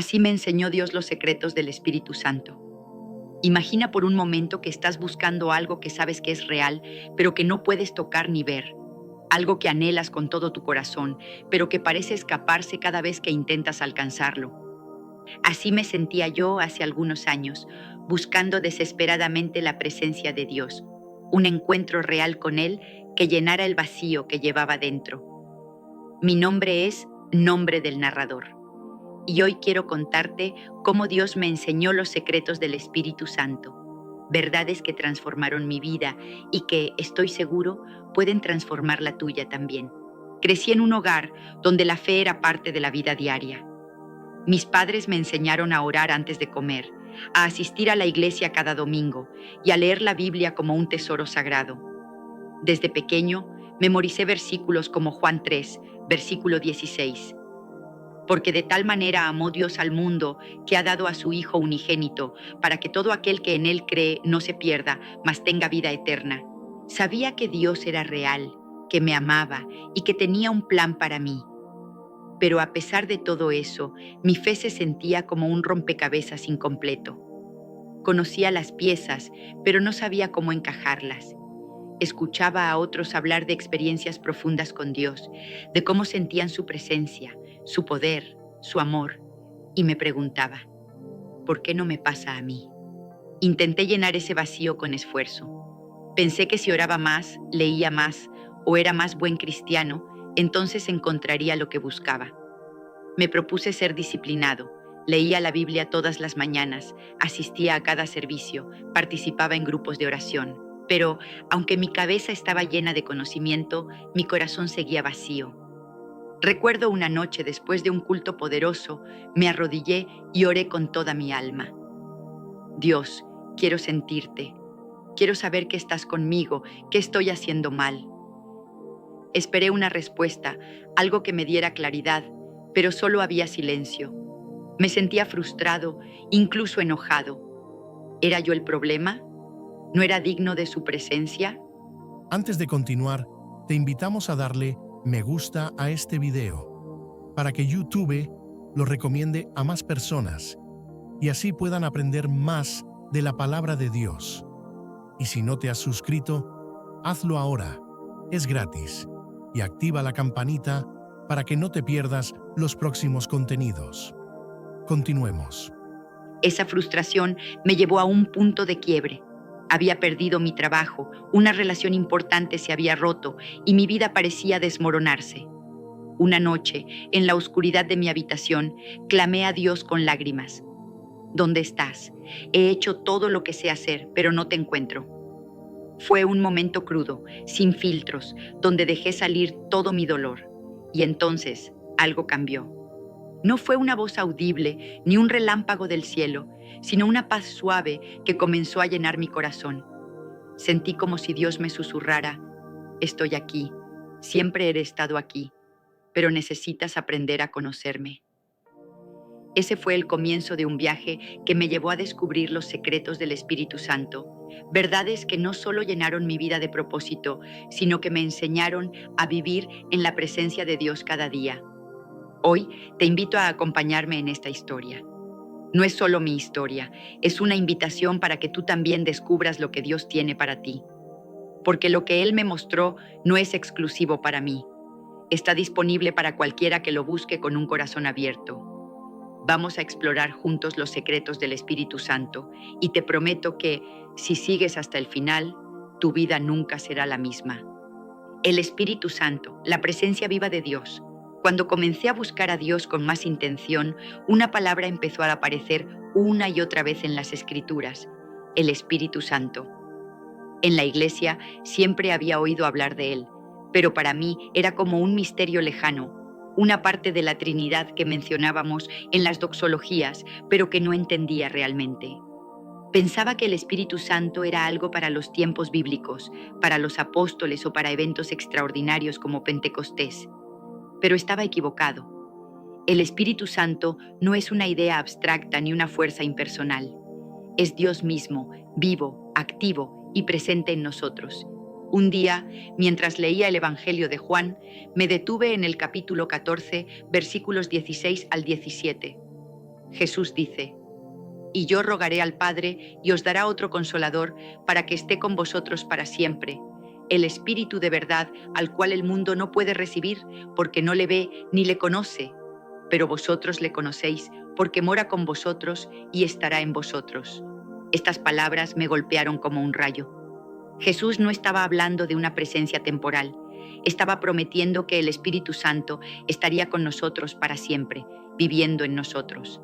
Así me enseñó Dios los secretos del Espíritu Santo. Imagina por un momento que estás buscando algo que sabes que es real, pero que no puedes tocar ni ver. Algo que anhelas con todo tu corazón, pero que parece escaparse cada vez que intentas alcanzarlo. Así me sentía yo hace algunos años, buscando desesperadamente la presencia de Dios, un encuentro real con Él que llenara el vacío que llevaba dentro. Mi nombre es Nombre del Narrador. Y hoy quiero contarte cómo Dios me enseñó los secretos del Espíritu Santo, verdades que transformaron mi vida y que, estoy seguro, pueden transformar la tuya también. Crecí en un hogar donde la fe era parte de la vida diaria. Mis padres me enseñaron a orar antes de comer, a asistir a la iglesia cada domingo y a leer la Biblia como un tesoro sagrado. Desde pequeño, memoricé versículos como Juan 3, versículo 16. Porque de tal manera amó Dios al mundo que ha dado a su Hijo unigénito, para que todo aquel que en Él cree no se pierda, mas tenga vida eterna. Sabía que Dios era real, que me amaba y que tenía un plan para mí. Pero a pesar de todo eso, mi fe se sentía como un rompecabezas incompleto. Conocía las piezas, pero no sabía cómo encajarlas. Escuchaba a otros hablar de experiencias profundas con Dios, de cómo sentían su presencia, su poder, su amor, y me preguntaba, ¿por qué no me pasa a mí? Intenté llenar ese vacío con esfuerzo. Pensé que si oraba más, leía más o era más buen cristiano, entonces encontraría lo que buscaba. Me propuse ser disciplinado, leía la Biblia todas las mañanas, asistía a cada servicio, participaba en grupos de oración. Pero, aunque mi cabeza estaba llena de conocimiento, mi corazón seguía vacío. Recuerdo una noche después de un culto poderoso, me arrodillé y oré con toda mi alma. Dios, quiero sentirte. Quiero saber que estás conmigo, que estoy haciendo mal. Esperé una respuesta, algo que me diera claridad, pero solo había silencio. Me sentía frustrado, incluso enojado. ¿Era yo el problema? ¿No era digno de su presencia? Antes de continuar, te invitamos a darle me gusta a este video para que YouTube lo recomiende a más personas y así puedan aprender más de la palabra de Dios. Y si no te has suscrito, hazlo ahora. Es gratis. Y activa la campanita para que no te pierdas los próximos contenidos. Continuemos. Esa frustración me llevó a un punto de quiebre. Había perdido mi trabajo, una relación importante se había roto y mi vida parecía desmoronarse. Una noche, en la oscuridad de mi habitación, clamé a Dios con lágrimas. ¿Dónde estás? He hecho todo lo que sé hacer, pero no te encuentro. Fue un momento crudo, sin filtros, donde dejé salir todo mi dolor. Y entonces, algo cambió. No fue una voz audible ni un relámpago del cielo, sino una paz suave que comenzó a llenar mi corazón. Sentí como si Dios me susurrara, estoy aquí, siempre he estado aquí, pero necesitas aprender a conocerme. Ese fue el comienzo de un viaje que me llevó a descubrir los secretos del Espíritu Santo, verdades que no solo llenaron mi vida de propósito, sino que me enseñaron a vivir en la presencia de Dios cada día. Hoy te invito a acompañarme en esta historia. No es solo mi historia, es una invitación para que tú también descubras lo que Dios tiene para ti. Porque lo que Él me mostró no es exclusivo para mí. Está disponible para cualquiera que lo busque con un corazón abierto. Vamos a explorar juntos los secretos del Espíritu Santo y te prometo que, si sigues hasta el final, tu vida nunca será la misma. El Espíritu Santo, la presencia viva de Dios. Cuando comencé a buscar a Dios con más intención, una palabra empezó a aparecer una y otra vez en las Escrituras: el Espíritu Santo. En la iglesia siempre había oído hablar de él, pero para mí era como un misterio lejano, una parte de la Trinidad que mencionábamos en las doxologías, pero que no entendía realmente. Pensaba que el Espíritu Santo era algo para los tiempos bíblicos, para los apóstoles o para eventos extraordinarios como Pentecostés. Pero estaba equivocado. El Espíritu Santo no es una idea abstracta ni una fuerza impersonal. Es Dios mismo, vivo, activo y presente en nosotros. Un día, mientras leía el Evangelio de Juan, me detuve en el capítulo 14, versículos 16 al 17. Jesús dice: y yo rogaré al Padre y os dará otro consolador para que esté con vosotros para siempre, el Espíritu de verdad, al cual el mundo no puede recibir porque no le ve ni le conoce, pero vosotros le conocéis porque mora con vosotros y estará en vosotros. Estas palabras me golpearon como un rayo. Jesús no estaba hablando de una presencia temporal, estaba prometiendo que el Espíritu Santo estaría con nosotros para siempre, viviendo en nosotros.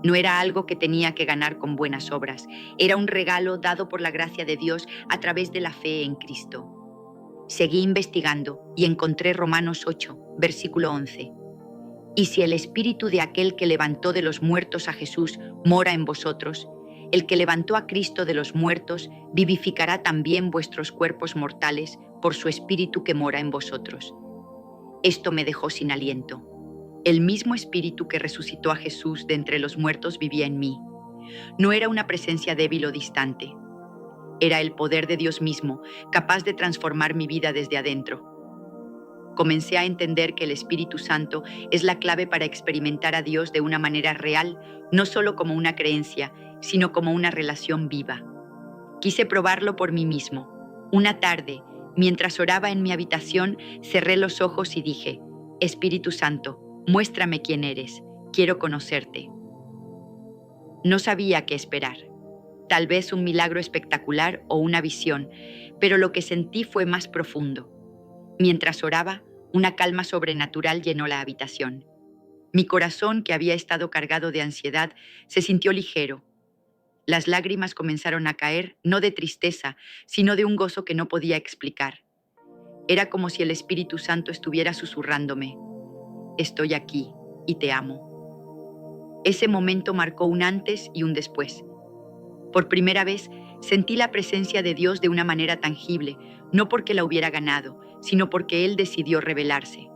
No era algo que tenía que ganar con buenas obras, era un regalo dado por la gracia de Dios a través de la fe en Cristo. Seguí investigando y encontré Romanos 8, versículo 11. Y si el Espíritu de aquel que levantó de los muertos a Jesús mora en vosotros, el que levantó a Cristo de los muertos vivificará también vuestros cuerpos mortales por su Espíritu que mora en vosotros. Esto me dejó sin aliento. El mismo Espíritu que resucitó a Jesús de entre los muertos vivía en mí. No era una presencia débil o distante. Era el poder de Dios mismo, capaz de transformar mi vida desde adentro. Comencé a entender que el Espíritu Santo es la clave para experimentar a Dios de una manera real, no solo como una creencia, sino como una relación viva. Quise probarlo por mí mismo. Una tarde, mientras oraba en mi habitación, cerré los ojos y dije: Espíritu Santo, muéstrame quién eres, quiero conocerte. No sabía qué esperar. Tal vez un milagro espectacular o una visión, pero lo que sentí fue más profundo. Mientras oraba, una calma sobrenatural llenó la habitación. Mi corazón, que había estado cargado de ansiedad, se sintió ligero. Las lágrimas comenzaron a caer, no de tristeza, sino de un gozo que no podía explicar. Era como si el Espíritu Santo estuviera susurrándome: estoy aquí y te amo. Ese momento marcó un antes y un después. Por primera vez sentí la presencia de Dios de una manera tangible, no porque la hubiera ganado, sino porque Él decidió revelarse.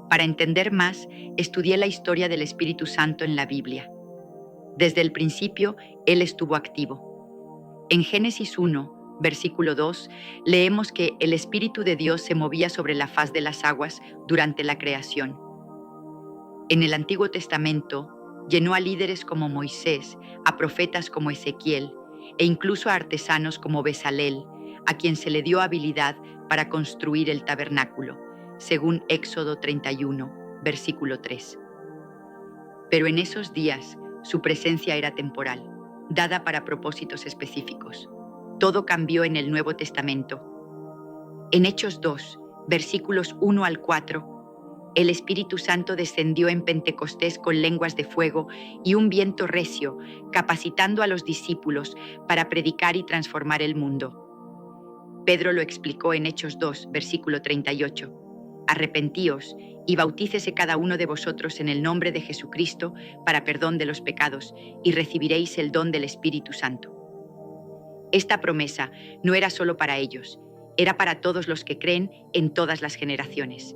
Para entender más, estudié la historia del Espíritu Santo en la Biblia. Desde el principio, Él estuvo activo. En Génesis 1, versículo 2, leemos que el Espíritu de Dios se movía sobre la faz de las aguas durante la creación. En el Antiguo Testamento, llenó a líderes como Moisés, a profetas como Ezequiel, e incluso a artesanos como Bezalel, a quien se le dio habilidad para construir el tabernáculo, según Éxodo 31, versículo 3. Pero en esos días, su presencia era temporal, dada para propósitos específicos. Todo cambió en el Nuevo Testamento. En Hechos 2, versículos 1 al 4, el Espíritu Santo descendió en Pentecostés con lenguas de fuego y un viento recio, capacitando a los discípulos para predicar y transformar el mundo. Pedro lo explicó en Hechos 2, versículo 38. Arrepentíos y bautícese cada uno de vosotros en el nombre de Jesucristo para perdón de los pecados, y recibiréis el don del Espíritu Santo. Esta promesa no era solo para ellos, era para todos los que creen en todas las generaciones.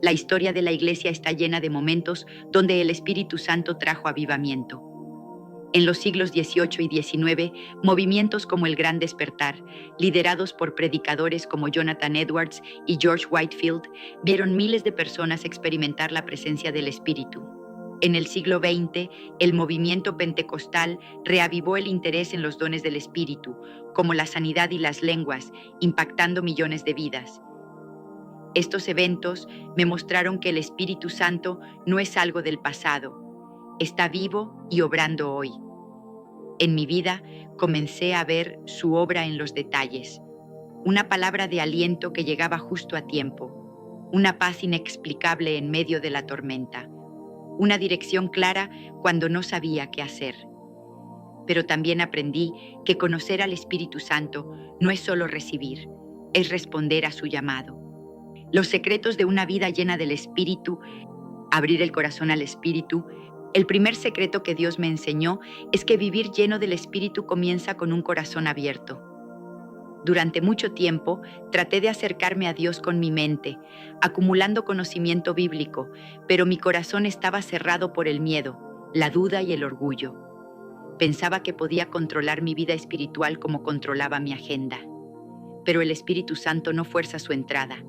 La historia de la Iglesia está llena de momentos donde el Espíritu Santo trajo avivamiento. En los siglos XVIII y XIX, movimientos como el Gran Despertar, liderados por predicadores como Jonathan Edwards y George Whitefield, vieron miles de personas experimentar la presencia del Espíritu. En el siglo XX, el movimiento pentecostal reavivó el interés en los dones del Espíritu, como la sanidad y las lenguas, impactando millones de vidas. Estos eventos me mostraron que el Espíritu Santo no es algo del pasado, está vivo y obrando hoy. En mi vida comencé a ver su obra en los detalles, una palabra de aliento que llegaba justo a tiempo, una paz inexplicable en medio de la tormenta, una dirección clara cuando no sabía qué hacer. Pero también aprendí que conocer al Espíritu Santo no es solo recibir, es responder a su llamado. Los secretos de una vida llena del Espíritu, abrir el corazón al Espíritu. El primer secreto que Dios me enseñó es que vivir lleno del Espíritu comienza con un corazón abierto. Durante mucho tiempo traté de acercarme a Dios con mi mente, acumulando conocimiento bíblico, pero mi corazón estaba cerrado por el miedo, la duda y el orgullo. Pensaba que podía controlar mi vida espiritual como controlaba mi agenda. Pero el Espíritu Santo no fuerza su entrada.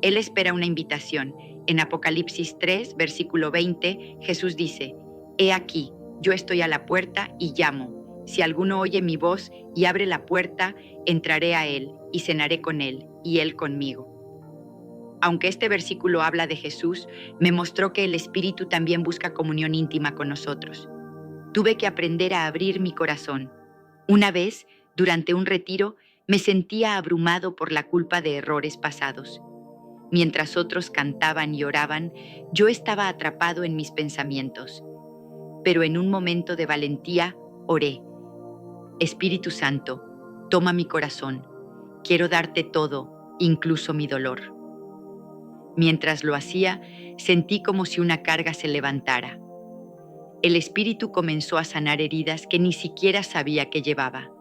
Él espera una invitación. En Apocalipsis 3, versículo 20, Jesús dice: He aquí, yo estoy a la puerta y llamo. Si alguno oye mi voz y abre la puerta, entraré a él y cenaré con él y él conmigo. Aunque este versículo habla de Jesús, me mostró que el Espíritu también busca comunión íntima con nosotros. Tuve que aprender a abrir mi corazón. Una vez, durante un retiro, me sentía abrumado por la culpa de errores pasados. Mientras otros cantaban y oraban, yo estaba atrapado en mis pensamientos. Pero en un momento de valentía, oré. Espíritu Santo, toma mi corazón. Quiero darte todo, incluso mi dolor. Mientras lo hacía, sentí como si una carga se levantara. El Espíritu comenzó a sanar heridas que ni siquiera sabía que llevaba.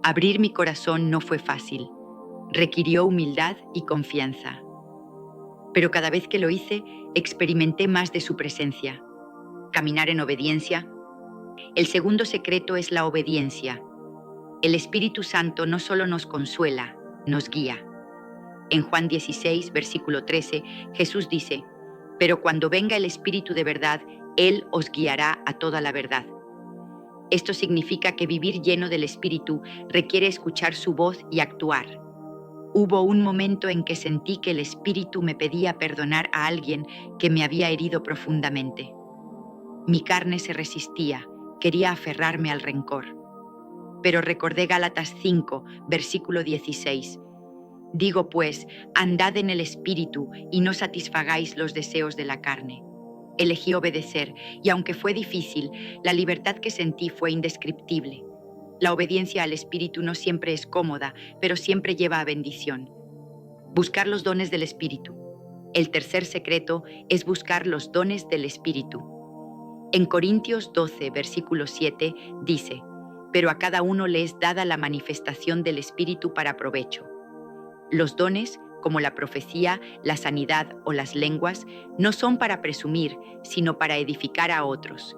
Abrir mi corazón no fue fácil. Requirió humildad y confianza. Pero cada vez que lo hice, experimenté más de su presencia. Caminar en obediencia. El segundo secreto es la obediencia. El Espíritu Santo no solo nos consuela, nos guía. En Juan 16, versículo 13, Jesús dice: «Pero cuando venga el Espíritu de verdad, Él os guiará a toda la verdad». Esto significa que vivir lleno del Espíritu requiere escuchar su voz y actuar. Hubo un momento en que sentí que el Espíritu me pedía perdonar a alguien que me había herido profundamente. Mi carne se resistía, quería aferrarme al rencor. Pero recordé Gálatas 5, versículo 16. Digo pues, andad en el Espíritu y no satisfagáis los deseos de la carne. Elegí obedecer, y aunque fue difícil, la libertad que sentí fue indescriptible. La obediencia al Espíritu no siempre es cómoda, pero siempre lleva a bendición. Buscar los dones del Espíritu. El tercer secreto es buscar los dones del Espíritu. En Corintios 12, versículo 7, dice: «Pero a cada uno le es dada la manifestación del Espíritu para provecho». Los dones, como la profecía, la sanidad o las lenguas, no son para presumir, sino para edificar a otros.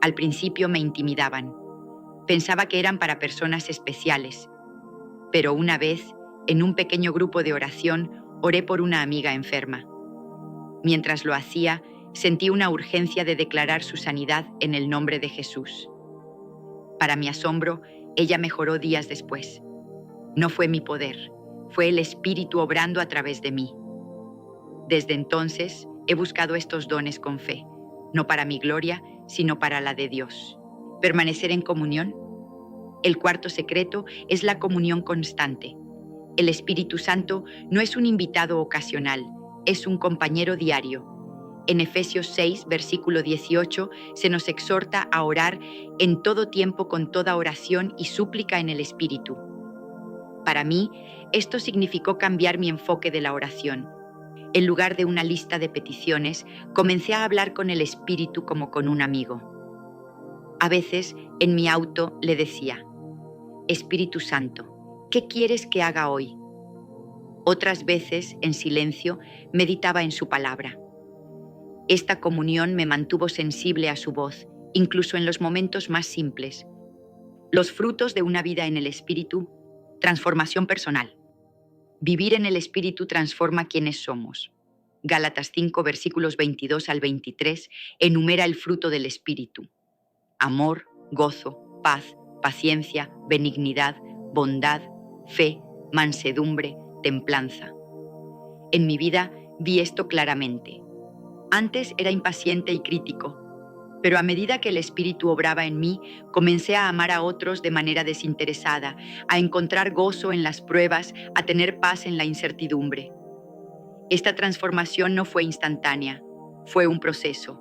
Al principio me intimidaban. Pensaba que eran para personas especiales. Pero una vez, en un pequeño grupo de oración, oré por una amiga enferma. Mientras lo hacía, sentí una urgencia de declarar su sanidad en el nombre de Jesús. Para mi asombro, ella mejoró días después. No fue mi poder, fue el Espíritu obrando a través de mí. Desde entonces, he buscado estos dones con fe, no para mi gloria, sino para la de Dios. Permanecer en comunión. El cuarto secreto es la comunión constante. El Espíritu Santo no es un invitado ocasional, es un compañero diario. En Efesios 6, versículo 18, se nos exhorta a orar en todo tiempo con toda oración y súplica en el Espíritu. Para mí, esto significó cambiar mi enfoque de la oración. En lugar de una lista de peticiones, comencé a hablar con el Espíritu como con un amigo. A veces, en mi auto, le decía: «Espíritu Santo, ¿qué quieres que haga hoy?». Otras veces, en silencio, meditaba en su palabra. Esta comunión me mantuvo sensible a su voz, incluso en los momentos más simples. Los frutos de una vida en el Espíritu. Transformación personal. Vivir en el Espíritu transforma quienes somos. Gálatas 5, versículos 22 al 23, enumera el fruto del Espíritu: amor, gozo, paz, paciencia, benignidad, bondad, fe, mansedumbre, templanza. En mi vida vi esto claramente. Antes era impaciente y crítico, pero a medida que el Espíritu obraba en mí, comencé a amar a otros de manera desinteresada, a encontrar gozo en las pruebas, a tener paz en la incertidumbre. Esta transformación no fue instantánea, fue un proceso,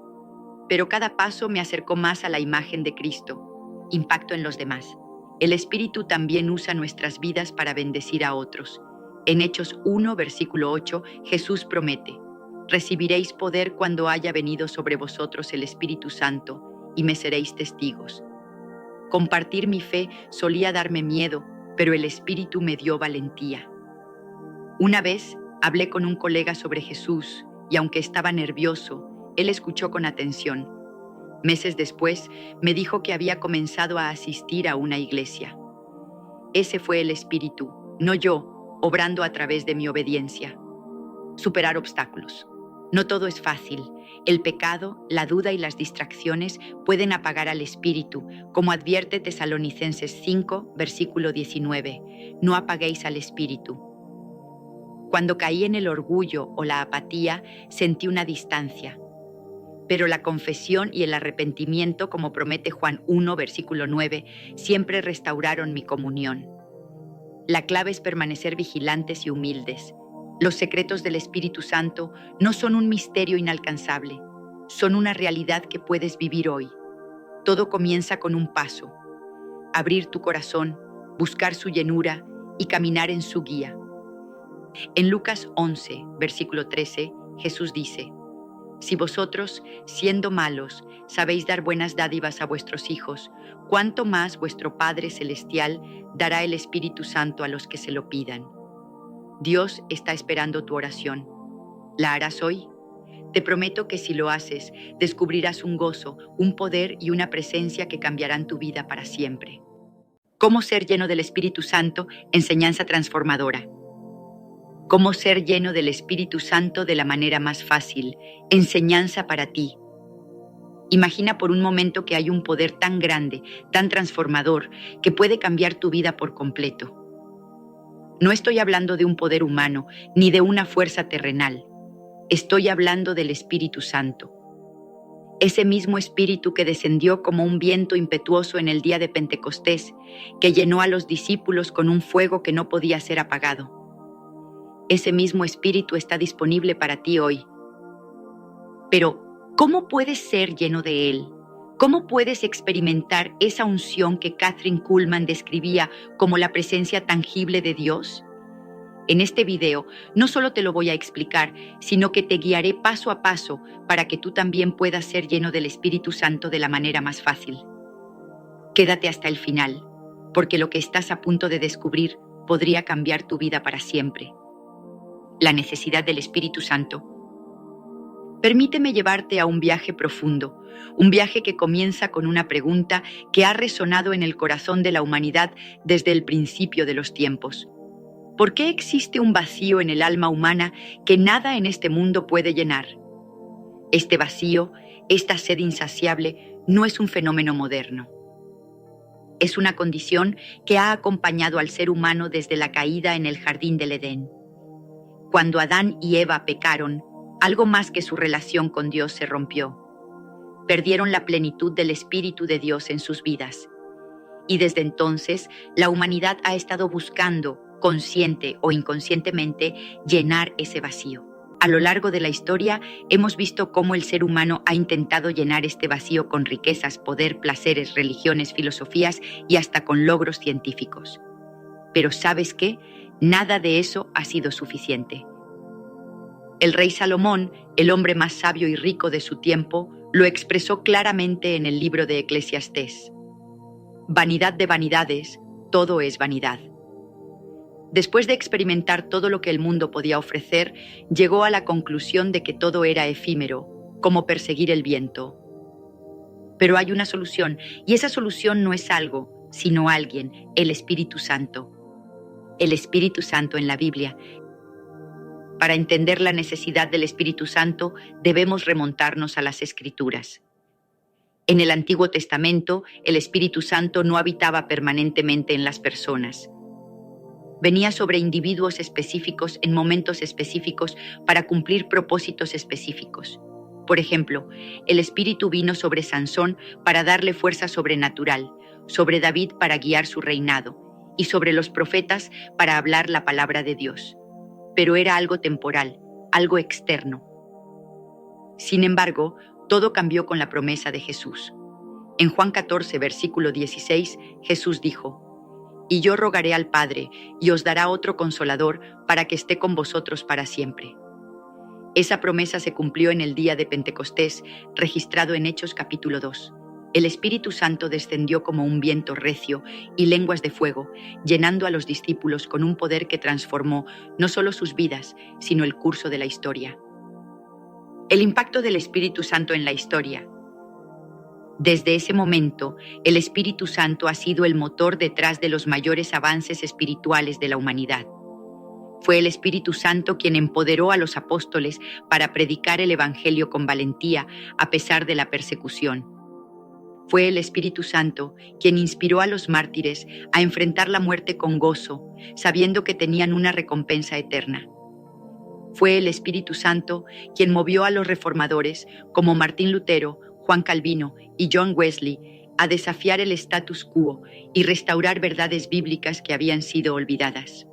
pero cada paso me acercó más a la imagen de Cristo. Impacto en los demás. El Espíritu también usa nuestras vidas para bendecir a otros. En Hechos 1, versículo 8, Jesús promete: «Recibiréis poder cuando haya venido sobre vosotros el Espíritu Santo, y me seréis testigos». Compartir mi fe solía darme miedo, pero el Espíritu me dio valentía. Una vez hablé con un colega sobre Jesús, y aunque estaba nervioso, él escuchó con atención. Meses después, me dijo que había comenzado a asistir a una iglesia. Ese fue el Espíritu, no yo, obrando a través de mi obediencia. Superar obstáculos. No todo es fácil. El pecado, la duda y las distracciones pueden apagar al espíritu, como advierte Tesalonicenses 5, versículo 19. No apaguéis al espíritu. Cuando caí en el orgullo o la apatía, sentí una distancia. Pero la confesión y el arrepentimiento, como promete Juan 1, versículo 9, siempre restauraron mi comunión. La clave es permanecer vigilantes y humildes. Los secretos del Espíritu Santo no son un misterio inalcanzable, son una realidad que puedes vivir hoy. Todo comienza con un paso: abrir tu corazón, buscar su llenura y caminar en su guía. En Lucas 11, versículo 13, Jesús dice: Si vosotros, siendo malos, sabéis dar buenas dádivas a vuestros hijos, ¿cuánto más vuestro Padre Celestial dará el Espíritu Santo a los que se lo pidan? Dios está esperando tu oración. ¿La harás hoy? Te prometo que si lo haces, descubrirás un gozo, un poder y una presencia que cambiarán tu vida para siempre. ¿Cómo ser lleno del Espíritu Santo? Enseñanza transformadora. ¿Cómo ser lleno del Espíritu Santo de la manera más fácil? Enseñanza para ti. Imagina por un momento que hay un poder tan grande, tan transformador, que puede cambiar tu vida por completo. No estoy hablando de un poder humano, ni de una fuerza terrenal. Estoy hablando del Espíritu Santo. Ese mismo Espíritu que descendió como un viento impetuoso en el día de Pentecostés, que llenó a los discípulos con un fuego que no podía ser apagado. Ese mismo Espíritu está disponible para ti hoy. Pero, ¿cómo puedes ser lleno de Él? ¿Cómo puedes experimentar esa unción que Kathryn Kuhlman describía como la presencia tangible de Dios? En este video no solo te lo voy a explicar, sino que te guiaré paso a paso para que tú también puedas ser lleno del Espíritu Santo de la manera más fácil. Quédate hasta el final, porque lo que estás a punto de descubrir podría cambiar tu vida para siempre. La necesidad del Espíritu Santo. Permíteme llevarte a un viaje profundo, un viaje que comienza con una pregunta que ha resonado en el corazón de la humanidad desde el principio de los tiempos. ¿Por qué existe un vacío en el alma humana que nada en este mundo puede llenar? Este vacío, esta sed insaciable, no es un fenómeno moderno. Es una condición que ha acompañado al ser humano desde la caída en el jardín del Edén. Cuando Adán y Eva pecaron, algo más que su relación con Dios se rompió. Perdieron la plenitud del Espíritu de Dios en sus vidas. Y desde entonces, la humanidad ha estado buscando, consciente o inconscientemente, llenar ese vacío. A lo largo de la historia, hemos visto cómo el ser humano ha intentado llenar este vacío con riquezas, poder, placeres, religiones, filosofías y hasta con logros científicos. Pero ¿sabes qué? Nada de eso ha sido suficiente. El rey Salomón, el hombre más sabio y rico de su tiempo, lo expresó claramente en el libro de Eclesiastés. Vanidad de vanidades, todo es vanidad. Después de experimentar todo lo que el mundo podía ofrecer, llegó a la conclusión de que todo era efímero, como perseguir el viento. Pero hay una solución, y esa solución no es algo, sino alguien, el Espíritu Santo. El Espíritu Santo en la Biblia. Para entender la necesidad del Espíritu Santo, debemos remontarnos a las Escrituras. En el Antiguo Testamento, el Espíritu Santo no habitaba permanentemente en las personas. Venía sobre individuos específicos en momentos específicos para cumplir propósitos específicos. Por ejemplo, el Espíritu vino sobre Sansón para darle fuerza sobrenatural, sobre David para guiar su reinado y sobre los profetas para hablar la palabra de Dios. Pero era algo temporal, algo externo. Sin embargo, todo cambió con la promesa de Jesús. En Juan 14, versículo 16, Jesús dijo: «Y yo rogaré al Padre, y os dará otro Consolador para que esté con vosotros para siempre». Esa promesa se cumplió en el día de Pentecostés, registrado en Hechos capítulo 2. El Espíritu Santo descendió como un viento recio y lenguas de fuego, llenando a los discípulos con un poder que transformó no solo sus vidas, sino el curso de la historia. El impacto del Espíritu Santo en la historia. Desde ese momento, el Espíritu Santo ha sido el motor detrás de los mayores avances espirituales de la humanidad. Fue el Espíritu Santo quien empoderó a los apóstoles para predicar el Evangelio con valentía a pesar de la persecución. Fue el Espíritu Santo quien inspiró a los mártires a enfrentar la muerte con gozo, sabiendo que tenían una recompensa eterna. Fue el Espíritu Santo quien movió a los reformadores, como Martín Lutero, Juan Calvino y John Wesley, a desafiar el status quo y restaurar verdades bíblicas que habían sido olvidadas.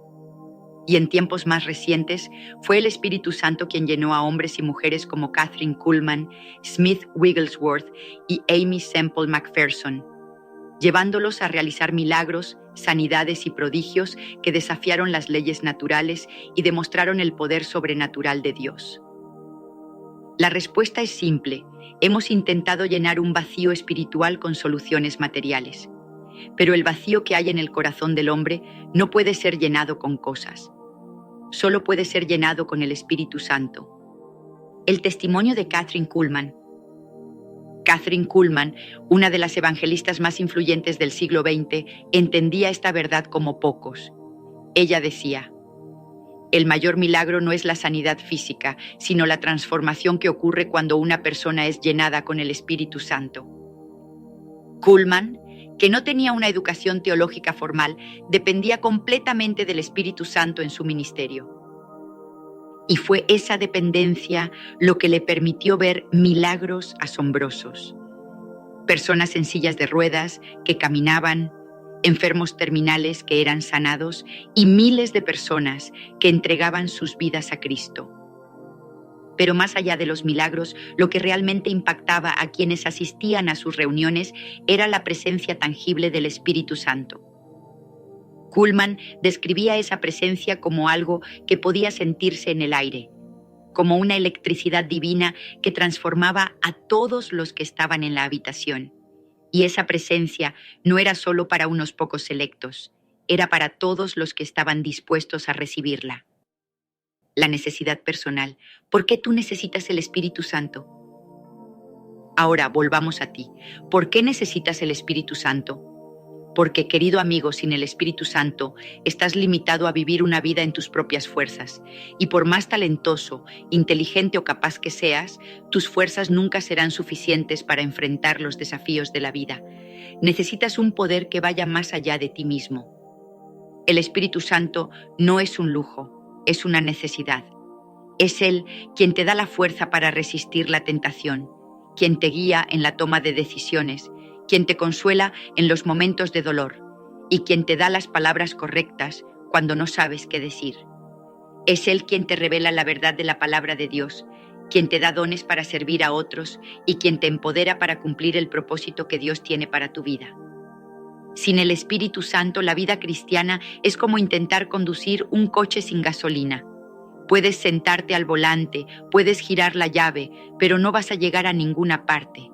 Y en tiempos más recientes, fue el Espíritu Santo quien llenó a hombres y mujeres como Kathryn Kuhlman, Smith Wigglesworth y Amy Semple McPherson, llevándolos a realizar milagros, sanidades y prodigios que desafiaron las leyes naturales y demostraron el poder sobrenatural de Dios. La respuesta es simple: hemos intentado llenar un vacío espiritual con soluciones materiales. Pero el vacío que hay en el corazón del hombre no puede ser llenado con cosas. Solo puede ser llenado con el Espíritu Santo. El testimonio de Kathryn Kuhlman. Kathryn Kuhlman, una de las evangelistas más influyentes del siglo XX, entendía esta verdad como pocos. Ella decía: el mayor milagro no es la sanidad física, sino la transformación que ocurre cuando una persona es llenada con el Espíritu Santo. Kuhlman, que no tenía una educación teológica formal, dependía completamente del Espíritu Santo en su ministerio. Y fue esa dependencia lo que le permitió ver milagros asombrosos. Personas en sillas de ruedas que caminaban, enfermos terminales que eran sanados y miles de personas que entregaban sus vidas a Cristo. Pero más allá de los milagros, lo que realmente impactaba a quienes asistían a sus reuniones era la presencia tangible del Espíritu Santo. Kuhlman describía esa presencia como algo que podía sentirse en el aire, como una electricidad divina que transformaba a todos los que estaban en la habitación. Y esa presencia no era solo para unos pocos selectos, era para todos los que estaban dispuestos a recibirla. La necesidad personal. ¿Por qué tú necesitas el Espíritu Santo? Ahora volvamos a ti. ¿Por qué necesitas el Espíritu Santo? Porque, querido amigo, sin el Espíritu Santo, estás limitado a vivir una vida en tus propias fuerzas. Y por más talentoso, inteligente o capaz que seas, tus fuerzas nunca serán suficientes para enfrentar los desafíos de la vida. Necesitas un poder que vaya más allá de ti mismo. El Espíritu Santo no es un lujo, es una necesidad. Es Él quien te da la fuerza para resistir la tentación, quien te guía en la toma de decisiones, quien te consuela en los momentos de dolor y quien te da las palabras correctas cuando no sabes qué decir. Es Él quien te revela la verdad de la palabra de Dios, quien te da dones para servir a otros y quien te empodera para cumplir el propósito que Dios tiene para tu vida. Sin el Espíritu Santo, la vida cristiana es como intentar conducir un coche sin gasolina. Puedes sentarte al volante, puedes girar la llave, pero no vas a llegar a ninguna parte.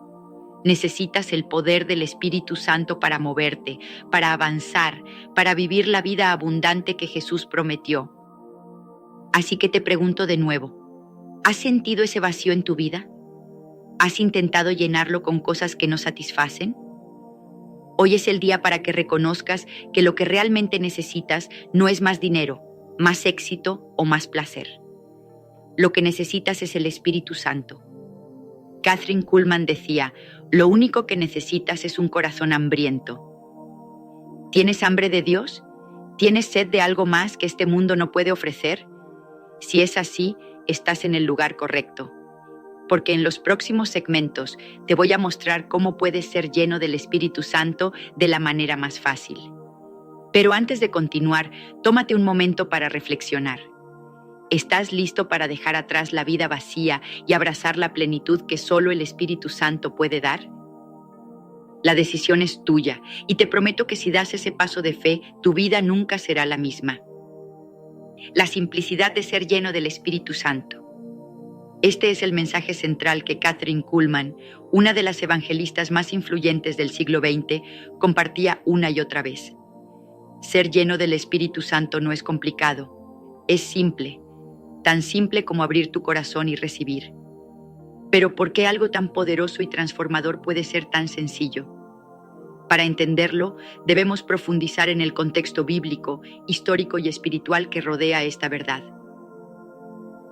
Necesitas el poder del Espíritu Santo para moverte, para avanzar, para vivir la vida abundante que Jesús prometió. Así que te pregunto de nuevo, ¿has sentido ese vacío en tu vida? ¿Has intentado llenarlo con cosas que no satisfacen? Hoy es el día para que reconozcas que lo que realmente necesitas no es más dinero, más éxito o más placer. Lo que necesitas es el Espíritu Santo. Kathryn Kuhlman decía: lo único que necesitas es un corazón hambriento. ¿Tienes hambre de Dios? ¿Tienes sed de algo más que este mundo no puede ofrecer? Si es así, estás en el lugar correcto. Porque en los próximos segmentos te voy a mostrar cómo puedes ser lleno del Espíritu Santo de la manera más fácil. Pero antes de continuar, tómate un momento para reflexionar. ¿Estás listo para dejar atrás la vida vacía y abrazar la plenitud que solo el Espíritu Santo puede dar? La decisión es tuya y te prometo que si das ese paso de fe, tu vida nunca será la misma. La simplicidad de ser lleno del Espíritu Santo. Este es el mensaje central que Kathryn Kuhlman, una de las evangelistas más influyentes del siglo XX, compartía una y otra vez. Ser lleno del Espíritu Santo no es complicado, es simple, tan simple como abrir tu corazón y recibir. Pero ¿por qué algo tan poderoso y transformador puede ser tan sencillo? Para entenderlo, debemos profundizar en el contexto bíblico, histórico y espiritual que rodea esta verdad.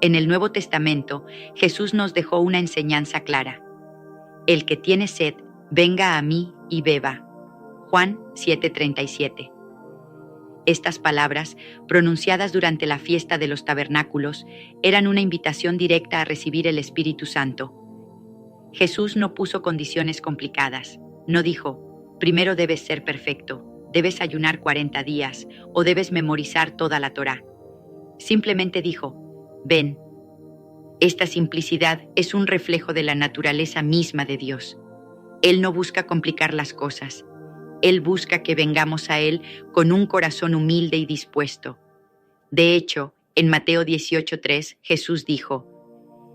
En el Nuevo Testamento, Jesús nos dejó una enseñanza clara. El que tiene sed, venga a mí y beba. Juan 7:37. Estas palabras, pronunciadas durante la fiesta de los tabernáculos, eran una invitación directa a recibir el Espíritu Santo. Jesús no puso condiciones complicadas. No dijo, primero debes ser perfecto, debes ayunar 40 días o debes memorizar toda la Torá. Simplemente dijo, ven. Esta simplicidad es un reflejo de la naturaleza misma de Dios. Él no busca complicar las cosas. Él busca que vengamos a Él con un corazón humilde y dispuesto. De hecho, en Mateo 18:3, Jesús dijo,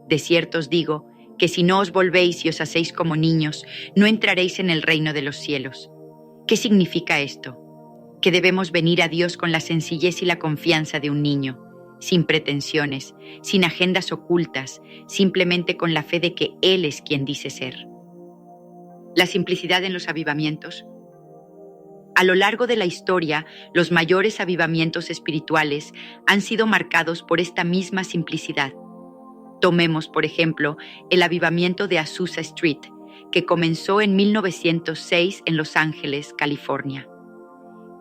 de cierto os digo, que si no os volvéis y os hacéis como niños, no entraréis en el reino de los cielos. ¿Qué significa esto? Que debemos venir a Dios con la sencillez y la confianza de un niño, sin pretensiones, sin agendas ocultas, simplemente con la fe de que Él es quien dice ser. La simplicidad en los avivamientos. A lo largo de la historia, los mayores avivamientos espirituales han sido marcados por esta misma simplicidad. Tomemos, por ejemplo, el avivamiento de Azusa Street, que comenzó en 1906 en Los Ángeles, California.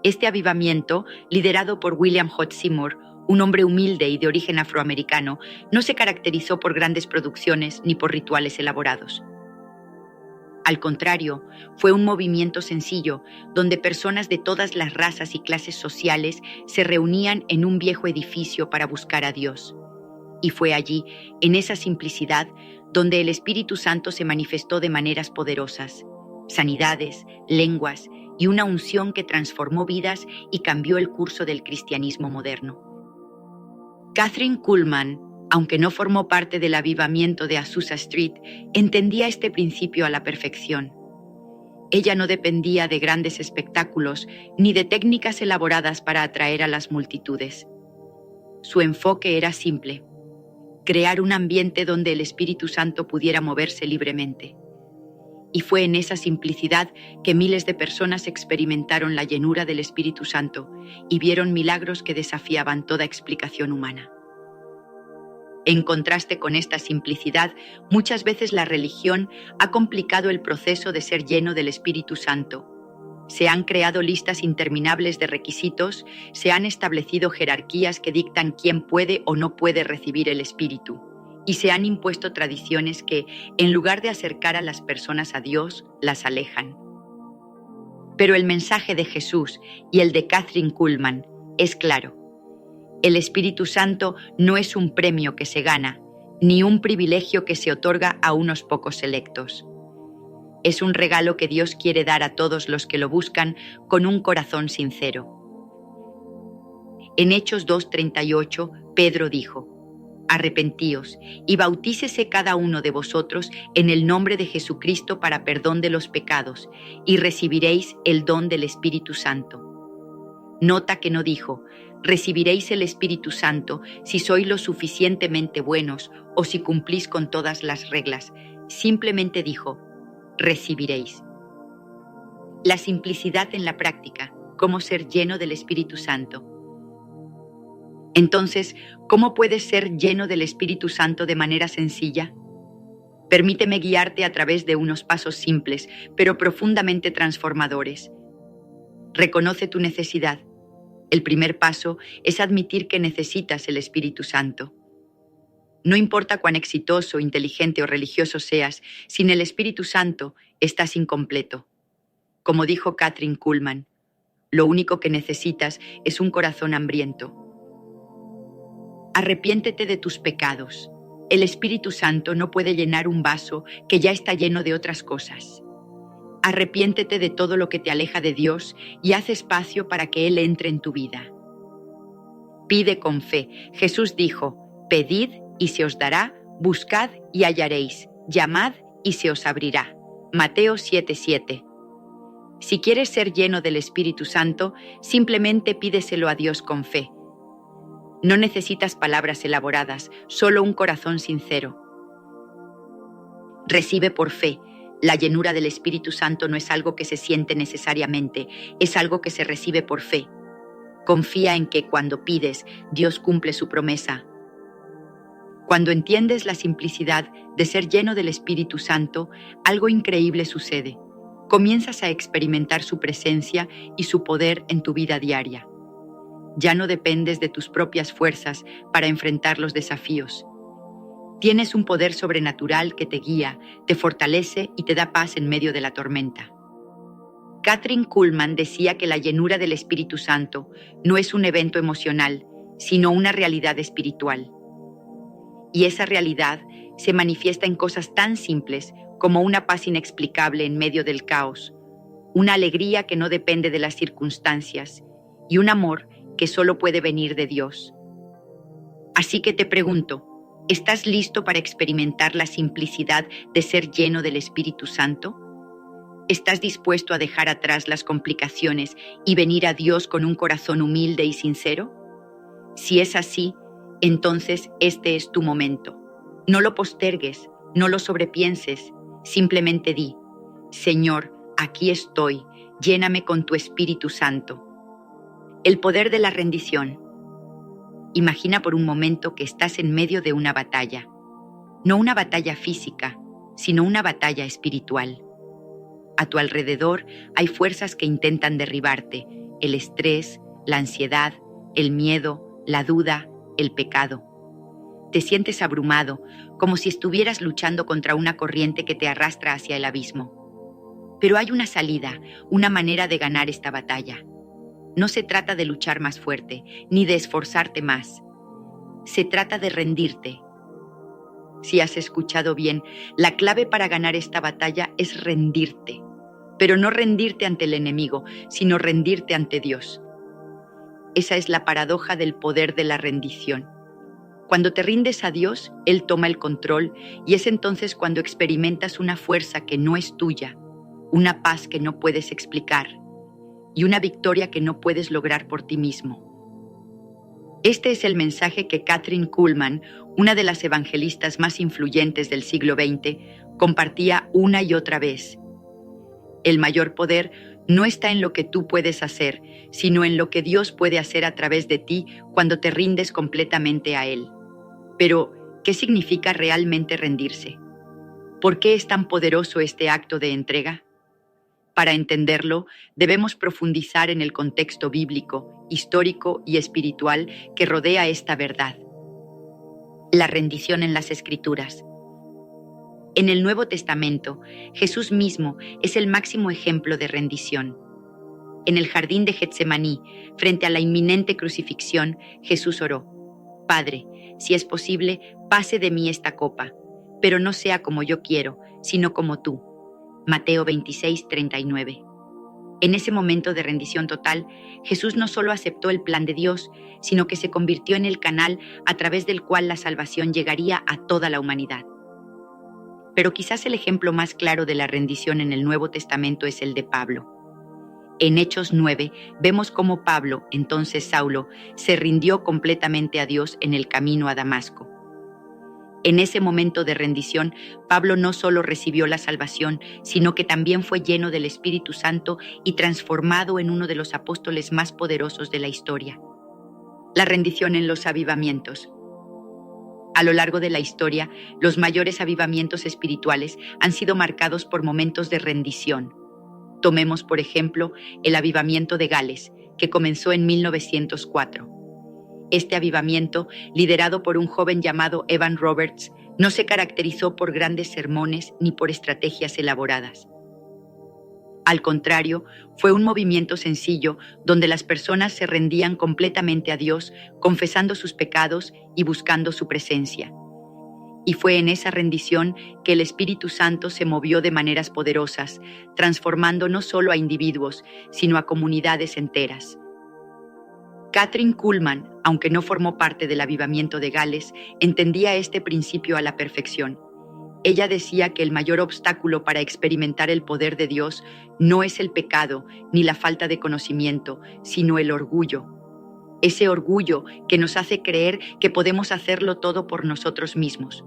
Este avivamiento, liderado por William J. Seymour, un hombre humilde y de origen afroamericano, no se caracterizó por grandes producciones ni por rituales elaborados. Al contrario, fue un movimiento sencillo, donde personas de todas las razas y clases sociales se reunían en un viejo edificio para buscar a Dios. Y fue allí, en esa simplicidad, donde el Espíritu Santo se manifestó de maneras poderosas, sanidades, lenguas y una unción que transformó vidas y cambió el curso del cristianismo moderno. Kathryn Kuhlman, aunque no formó parte del avivamiento de Azusa Street, entendía este principio a la perfección. Ella no dependía de grandes espectáculos ni de técnicas elaboradas para atraer a las multitudes. Su enfoque era simple: crear un ambiente donde el Espíritu Santo pudiera moverse libremente. Y fue en esa simplicidad que miles de personas experimentaron la llenura del Espíritu Santo y vieron milagros que desafiaban toda explicación humana. En contraste con esta simplicidad, muchas veces la religión ha complicado el proceso de ser lleno del Espíritu Santo. Se han creado listas interminables de requisitos, se han establecido jerarquías que dictan quién puede o no puede recibir el Espíritu, y se han impuesto tradiciones que, en lugar de acercar a las personas a Dios, las alejan. Pero el mensaje de Jesús y el de Kathryn Kuhlman es claro. El Espíritu Santo no es un premio que se gana, ni un privilegio que se otorga a unos pocos selectos. Es un regalo que Dios quiere dar a todos los que lo buscan con un corazón sincero. En Hechos 2:38, Pedro dijo: Arrepentíos y bautícese cada uno de vosotros en el nombre de Jesucristo para perdón de los pecados, y recibiréis el don del Espíritu Santo. Nota que no dijo: recibiréis el Espíritu Santo si sois lo suficientemente buenos o si cumplís con todas las reglas. Simplemente dijo: recibiréis. La simplicidad en la práctica, cómo ser lleno del Espíritu Santo. Entonces, ¿cómo puedes ser lleno del Espíritu Santo de manera sencilla? Permíteme guiarte a través de unos pasos simples, pero profundamente transformadores. Reconoce tu necesidad. El primer paso es admitir que necesitas el Espíritu Santo. No importa cuán exitoso, inteligente o religioso seas, sin el Espíritu Santo estás incompleto. Como dijo Kathryn Kuhlman, lo único que necesitas es un corazón hambriento. Arrepiéntete de tus pecados. El Espíritu Santo no puede llenar un vaso que ya está lleno de otras cosas. Arrepiéntete de todo lo que te aleja de Dios y haz espacio para que Él entre en tu vida. Pide con fe. Jesús dijo: pedid y se os dará, buscad y hallaréis, llamad y se os abrirá. Mateo 7:7. Si quieres ser lleno del Espíritu Santo, simplemente pídeselo a Dios con fe. No necesitas palabras elaboradas, solo un corazón sincero. Recibe por fe. La llenura del Espíritu Santo no es algo que se siente necesariamente, es algo que se recibe por fe. Confía en que cuando pides, Dios cumple su promesa. Cuando entiendes la simplicidad de ser lleno del Espíritu Santo, algo increíble sucede. Comienzas a experimentar su presencia y su poder en tu vida diaria. Ya no dependes de tus propias fuerzas para enfrentar los desafíos. Tienes un poder sobrenatural que te guía, te fortalece y te da paz en medio de la tormenta. Kathryn Kuhlman decía que la llenura del Espíritu Santo no es un evento emocional, sino una realidad espiritual. Y esa realidad se manifiesta en cosas tan simples como una paz inexplicable en medio del caos, una alegría que no depende de las circunstancias y un amor que solo puede venir de Dios. Así que te pregunto, ¿estás listo para experimentar la simplicidad de ser lleno del Espíritu Santo? ¿Estás dispuesto a dejar atrás las complicaciones y venir a Dios con un corazón humilde y sincero? Si es así, entonces este es tu momento. No lo postergues, no lo sobrepienses, simplemente di, Señor, aquí estoy, lléname con tu Espíritu Santo. El poder de la rendición. Imagina por un momento que estás en medio de una batalla. No una batalla física, sino una batalla espiritual. A tu alrededor hay fuerzas que intentan derribarte, el estrés, la ansiedad, el miedo, la duda, el pecado. Te sientes abrumado, como si estuvieras luchando contra una corriente que te arrastra hacia el abismo. Pero hay una salida, una manera de ganar esta batalla. No se trata de luchar más fuerte, ni de esforzarte más. Se trata de rendirte. Si has escuchado bien, la clave para ganar esta batalla es rendirte. Pero no rendirte ante el enemigo, sino rendirte ante Dios. Esa es la paradoja del poder de la rendición. Cuando te rindes a Dios, Él toma el control y es entonces cuando experimentas una fuerza que no es tuya, una paz que no puedes explicar y una victoria que no puedes lograr por ti mismo. Este es el mensaje que Kathryn Kuhlman, una de las evangelistas más influyentes del siglo XX, compartía una y otra vez. El mayor poder no está en lo que tú puedes hacer, sino en lo que Dios puede hacer a través de ti cuando te rindes completamente a Él. Pero, ¿qué significa realmente rendirse? ¿Por qué es tan poderoso este acto de entrega? Para entenderlo, debemos profundizar en el contexto bíblico, histórico y espiritual que rodea esta verdad. La rendición en las Escrituras. En el Nuevo Testamento, Jesús mismo es el máximo ejemplo de rendición. En el jardín de Getsemaní, frente a la inminente crucifixión, Jesús oró: Padre, si es posible, pase de mí esta copa, pero no sea como yo quiero, sino como tú. Mateo 26:39. En ese momento de rendición total, Jesús no solo aceptó el plan de Dios, sino que se convirtió en el canal a través del cual la salvación llegaría a toda la humanidad. Pero quizás el ejemplo más claro de la rendición en el Nuevo Testamento es el de Pablo. En Hechos 9 vemos cómo Pablo, entonces Saulo, se rindió completamente a Dios en el camino a Damasco. En ese momento de rendición, Pablo no solo recibió la salvación, sino que también fue lleno del Espíritu Santo y transformado en uno de los apóstoles más poderosos de la historia. La rendición en los avivamientos. A lo largo de la historia, los mayores avivamientos espirituales han sido marcados por momentos de rendición. Tomemos, por ejemplo, el avivamiento de Gales, que comenzó en 1904. Este avivamiento, liderado por un joven llamado Evan Roberts, no se caracterizó por grandes sermones ni por estrategias elaboradas. Al contrario, fue un movimiento sencillo donde las personas se rendían completamente a Dios, confesando sus pecados y buscando su presencia. Y fue en esa rendición que el Espíritu Santo se movió de maneras poderosas, transformando no solo a individuos, sino a comunidades enteras. Kathryn Kuhlman, aunque no formó parte del avivamiento de Gales, entendía este principio a la perfección. Ella decía que el mayor obstáculo para experimentar el poder de Dios no es el pecado ni la falta de conocimiento, sino el orgullo. Ese orgullo que nos hace creer que podemos hacerlo todo por nosotros mismos.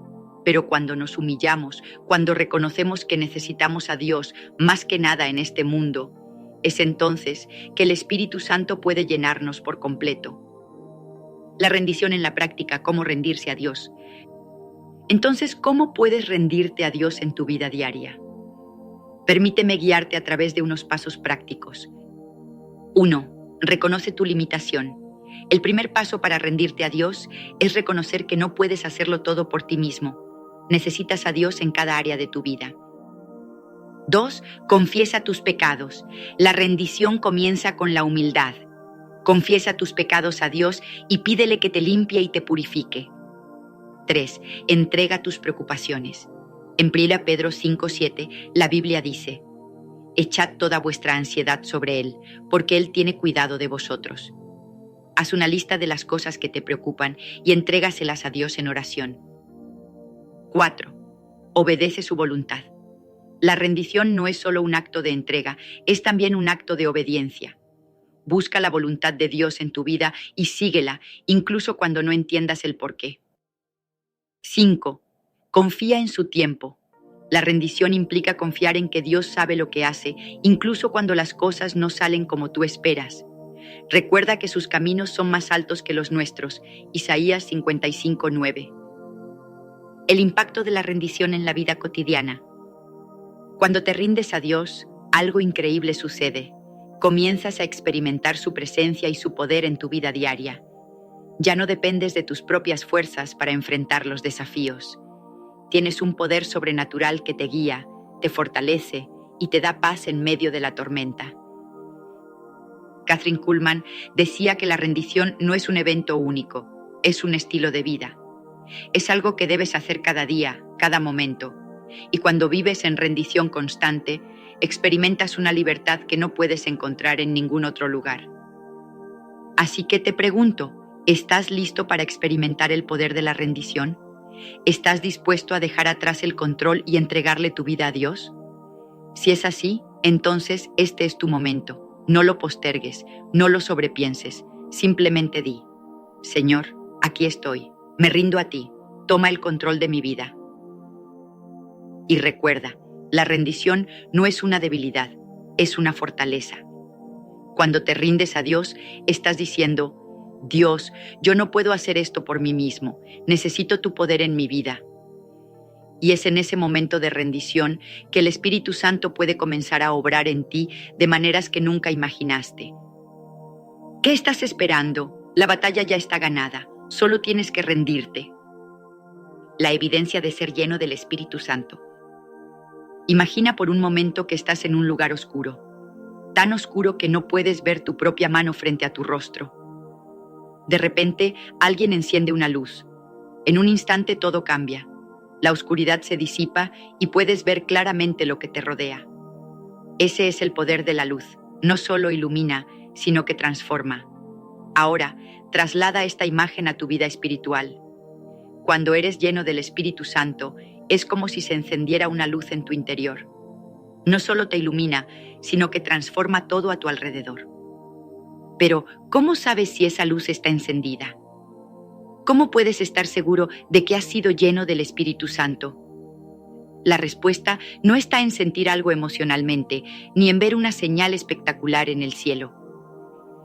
Pero cuando nos humillamos, cuando reconocemos que necesitamos a Dios más que nada en este mundo, es entonces que el Espíritu Santo puede llenarnos por completo. La rendición en la práctica, cómo rendirse a Dios. Entonces, ¿cómo puedes rendirte a Dios en tu vida diaria? Permíteme guiarte a través de unos pasos prácticos. 1. Reconoce tu limitación. El primer paso para rendirte a Dios es reconocer que no puedes hacerlo todo por ti mismo. Necesitas a Dios en cada área de tu vida. 2. Confiesa tus pecados. La rendición comienza con la humildad. Confiesa tus pecados a Dios y pídele que te limpie y te purifique. 3. Entrega tus preocupaciones. En 1 Pedro 5:7, la Biblia dice: «Echad toda vuestra ansiedad sobre Él, porque Él tiene cuidado de vosotros». Haz una lista de las cosas que te preocupan y entrégaselas a Dios en oración. 4. Obedece su voluntad. La rendición no es solo un acto de entrega, es también un acto de obediencia. Busca la voluntad de Dios en tu vida y síguela, incluso cuando no entiendas el porqué. 5. Confía en su tiempo. La rendición implica confiar en que Dios sabe lo que hace, incluso cuando las cosas no salen como tú esperas. Recuerda que sus caminos son más altos que los nuestros. Isaías 55:9. El impacto de la rendición en la vida cotidiana. Cuando te rindes a Dios, algo increíble sucede. Comienzas a experimentar su presencia y su poder en tu vida diaria. Ya no dependes de tus propias fuerzas para enfrentar los desafíos. Tienes un poder sobrenatural que te guía, te fortalece y te da paz en medio de la tormenta. Kathryn Kuhlman decía que la rendición no es un evento único, es un estilo de vida. Es algo que debes hacer cada día, cada momento. Y cuando vives en rendición constante, experimentas una libertad que no puedes encontrar en ningún otro lugar. Así que te pregunto, ¿estás listo para experimentar el poder de la rendición? ¿Estás dispuesto a dejar atrás el control y entregarle tu vida a Dios? Si es así, entonces este es tu momento. No lo postergues, no lo sobrepienses, simplemente di: Señor, aquí estoy, me rindo a ti, toma el control de mi vida. Y recuerda, la rendición no es una debilidad, es una fortaleza. Cuando te rindes a Dios, estás diciendo: Dios, yo no puedo hacer esto por mí mismo, necesito tu poder en mi vida. Y es en ese momento de rendición que el Espíritu Santo puede comenzar a obrar en ti de maneras que nunca imaginaste. ¿Qué estás esperando? La batalla ya está ganada, solo tienes que rendirte. La evidencia de ser lleno del Espíritu Santo. Imagina por un momento que estás en un lugar oscuro, tan oscuro que no puedes ver tu propia mano frente a tu rostro. De repente, alguien enciende una luz. En un instante todo cambia. La oscuridad se disipa y puedes ver claramente lo que te rodea. Ese es el poder de la luz. No solo ilumina, sino que transforma. Ahora, traslada esta imagen a tu vida espiritual. Cuando eres lleno del Espíritu Santo, es como si se encendiera una luz en tu interior. No solo te ilumina, sino que transforma todo a tu alrededor. Pero, ¿cómo sabes si esa luz está encendida? ¿Cómo puedes estar seguro de que has sido lleno del Espíritu Santo? La respuesta no está en sentir algo emocionalmente, ni en ver una señal espectacular en el cielo.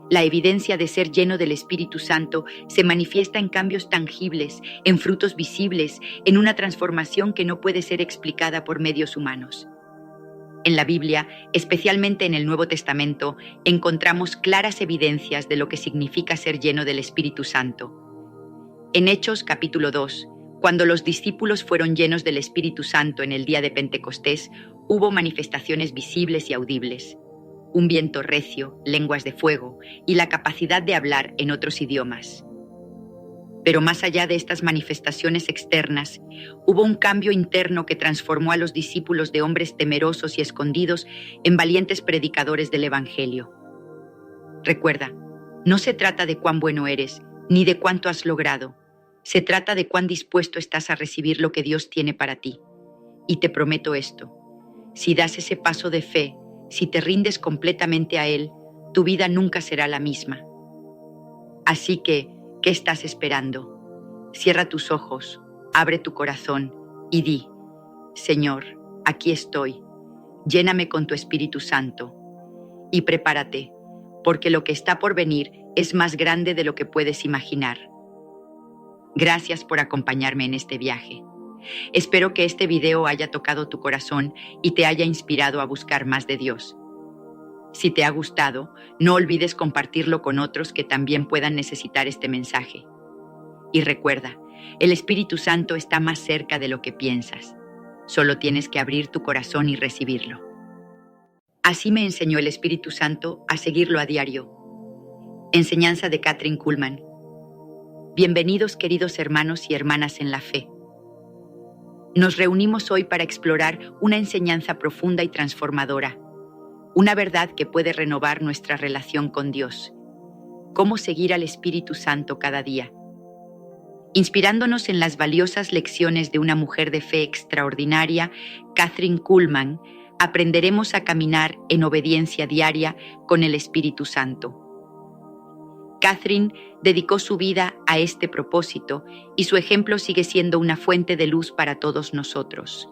La evidencia de ser lleno del Espíritu Santo se manifiesta en cambios tangibles, en frutos visibles, en una transformación que no puede ser explicada por medios humanos. En la Biblia, especialmente en el Nuevo Testamento, encontramos claras evidencias de lo que significa ser lleno del Espíritu Santo. En Hechos capítulo 2, cuando los discípulos fueron llenos del Espíritu Santo en el día de Pentecostés, hubo manifestaciones visibles y audibles. Un viento recio, lenguas de fuego y la capacidad de hablar en otros idiomas. Pero más allá de estas manifestaciones externas, hubo un cambio interno que transformó a los discípulos de hombres temerosos y escondidos en valientes predicadores del Evangelio. Recuerda, no se trata de cuán bueno eres, ni de cuánto has logrado. Se trata de cuán dispuesto estás a recibir lo que Dios tiene para ti. Y te prometo esto: si das ese paso de fe, si te rindes completamente a Él, tu vida nunca será la misma. Así que, ¿qué estás esperando? Cierra tus ojos, abre tu corazón y di: Señor, aquí estoy, lléname con tu Espíritu Santo. Y prepárate, porque lo que está por venir es más grande de lo que puedes imaginar. Gracias por acompañarme en este viaje. Espero que este video haya tocado tu corazón y te haya inspirado a buscar más de Dios. Si te ha gustado, no olvides compartirlo con otros que también puedan necesitar este mensaje. Y recuerda, el Espíritu Santo está más cerca de lo que piensas. Solo tienes que abrir tu corazón y recibirlo. Así me enseñó el Espíritu Santo a seguirlo a diario. Enseñanza de Kathryn Kuhlman. Bienvenidos, queridos hermanos y hermanas en la fe. Nos reunimos hoy para explorar una enseñanza profunda y transformadora, una verdad que puede renovar nuestra relación con Dios. Cómo seguir al Espíritu Santo cada día. Inspirándonos en las valiosas lecciones de una mujer de fe extraordinaria, Kathryn Kuhlman, aprenderemos a caminar en obediencia diaria con el Espíritu Santo. Kathryn dedicó su vida a este propósito y su ejemplo sigue siendo una fuente de luz para todos nosotros.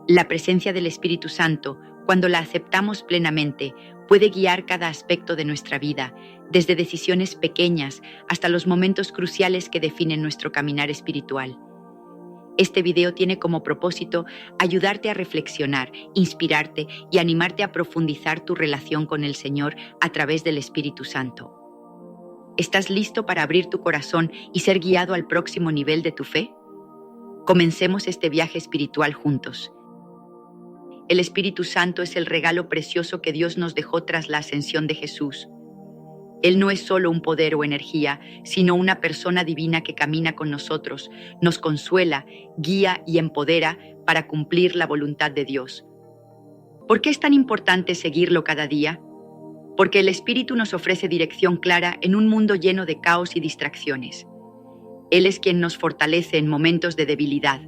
La presencia del Espíritu Santo, cuando la aceptamos plenamente, puede guiar cada aspecto de nuestra vida, desde decisiones pequeñas hasta los momentos cruciales que definen nuestro caminar espiritual. Este video tiene como propósito ayudarte a reflexionar, inspirarte y animarte a profundizar tu relación con el Señor a través del Espíritu Santo. ¿Estás listo para abrir tu corazón y ser guiado al próximo nivel de tu fe? Comencemos este viaje espiritual juntos. El Espíritu Santo es el regalo precioso que Dios nos dejó tras la ascensión de Jesús. Él no es solo un poder o energía, sino una persona divina que camina con nosotros, nos consuela, guía y empodera para cumplir la voluntad de Dios. ¿Por qué es tan importante seguirlo cada día? Porque el Espíritu nos ofrece dirección clara en un mundo lleno de caos y distracciones. Él es quien nos fortalece en momentos de debilidad,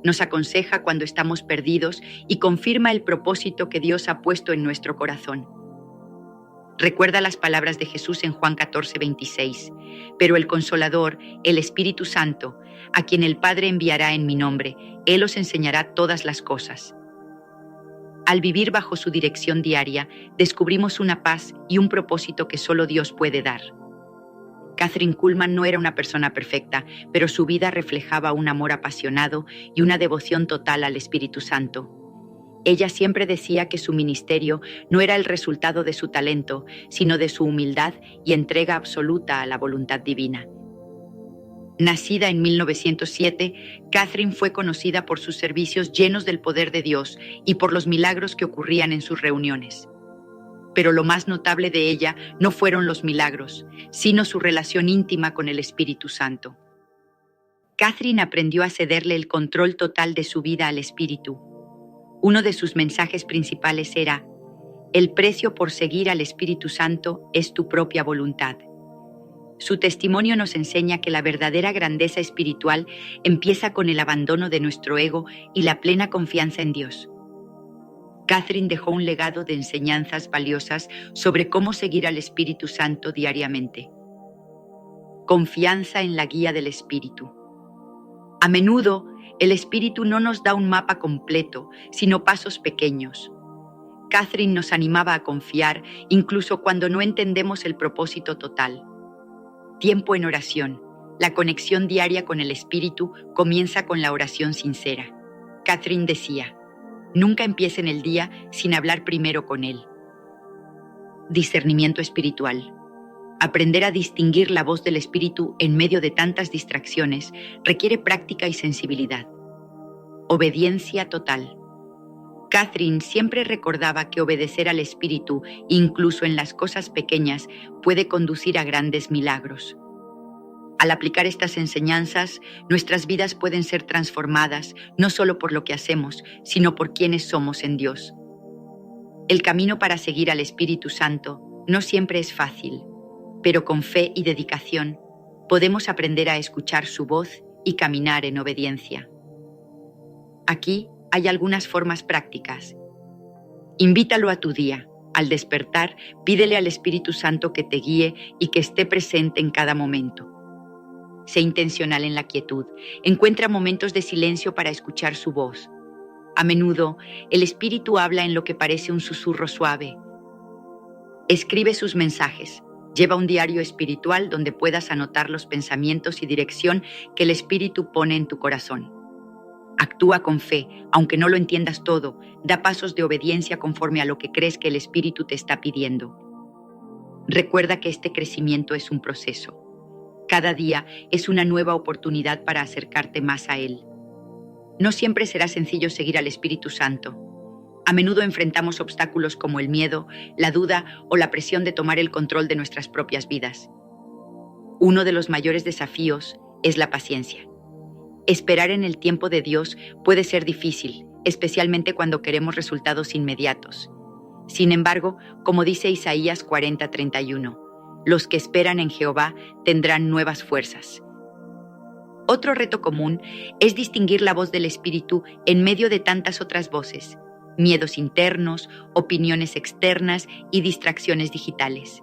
nos aconseja cuando estamos perdidos y confirma el propósito que Dios ha puesto en nuestro corazón. Recuerda las palabras de Jesús en Juan 14:26. Pero el Consolador, el Espíritu Santo, a quien el Padre enviará en mi nombre, Él os enseñará todas las cosas. Al vivir bajo su dirección diaria, descubrimos una paz y un propósito que solo Dios puede dar. Kathryn Kuhlman no era una persona perfecta, pero su vida reflejaba un amor apasionado y una devoción total al Espíritu Santo. Ella siempre decía que su ministerio no era el resultado de su talento, sino de su humildad y entrega absoluta a la voluntad divina. Nacida en 1907, Kathryn fue conocida por sus servicios llenos del poder de Dios y por los milagros que ocurrían en sus reuniones. Pero lo más notable de ella no fueron los milagros, sino su relación íntima con el Espíritu Santo. Kathryn aprendió a cederle el control total de su vida al Espíritu. Uno de sus mensajes principales era: el precio por seguir al Espíritu Santo es tu propia voluntad. Su testimonio nos enseña que la verdadera grandeza espiritual empieza con el abandono de nuestro ego y la plena confianza en Dios. Kathryn dejó un legado de enseñanzas valiosas sobre cómo seguir al Espíritu Santo diariamente. Confianza en la guía del Espíritu. A menudo, el Espíritu no nos da un mapa completo, sino pasos pequeños. Kathryn nos animaba a confiar incluso cuando no entendemos el propósito total. Tiempo en oración. La conexión diaria con el Espíritu comienza con la oración sincera. Kathryn decía: nunca empiecen el día sin hablar primero con Él. Discernimiento espiritual. Aprender a distinguir la voz del Espíritu en medio de tantas distracciones requiere práctica y sensibilidad. Obediencia total. Kathryn siempre recordaba que obedecer al Espíritu, incluso en las cosas pequeñas, puede conducir a grandes milagros. Al aplicar estas enseñanzas, nuestras vidas pueden ser transformadas, no solo por lo que hacemos, sino por quienes somos en Dios. El camino para seguir al Espíritu Santo no siempre es fácil, pero con fe y dedicación podemos aprender a escuchar su voz y caminar en obediencia. Aquí hay algunas formas prácticas. Invítalo a tu día. Al despertar, pídele al Espíritu Santo que te guíe y que esté presente en cada momento. Sé intencional en la quietud. Encuentra momentos de silencio para escuchar su voz. A menudo, el Espíritu habla en lo que parece un susurro suave. Escribe sus mensajes. Lleva un diario espiritual donde puedas anotar los pensamientos y dirección que el Espíritu pone en tu corazón. Actúa con fe, aunque no lo entiendas todo. Da pasos de obediencia conforme a lo que crees que el Espíritu te está pidiendo. Recuerda que este crecimiento es un proceso. Cada día es una nueva oportunidad para acercarte más a Él. No siempre será sencillo seguir al Espíritu Santo. A menudo enfrentamos obstáculos como el miedo, la duda o la presión de tomar el control de nuestras propias vidas. Uno de los mayores desafíos es la paciencia. Esperar en el tiempo de Dios puede ser difícil, especialmente cuando queremos resultados inmediatos. Sin embargo, como dice Isaías 40:31, los que esperan en Jehová tendrán nuevas fuerzas. Otro reto común es distinguir la voz del Espíritu en medio de tantas otras voces, miedos internos, opiniones externas y distracciones digitales.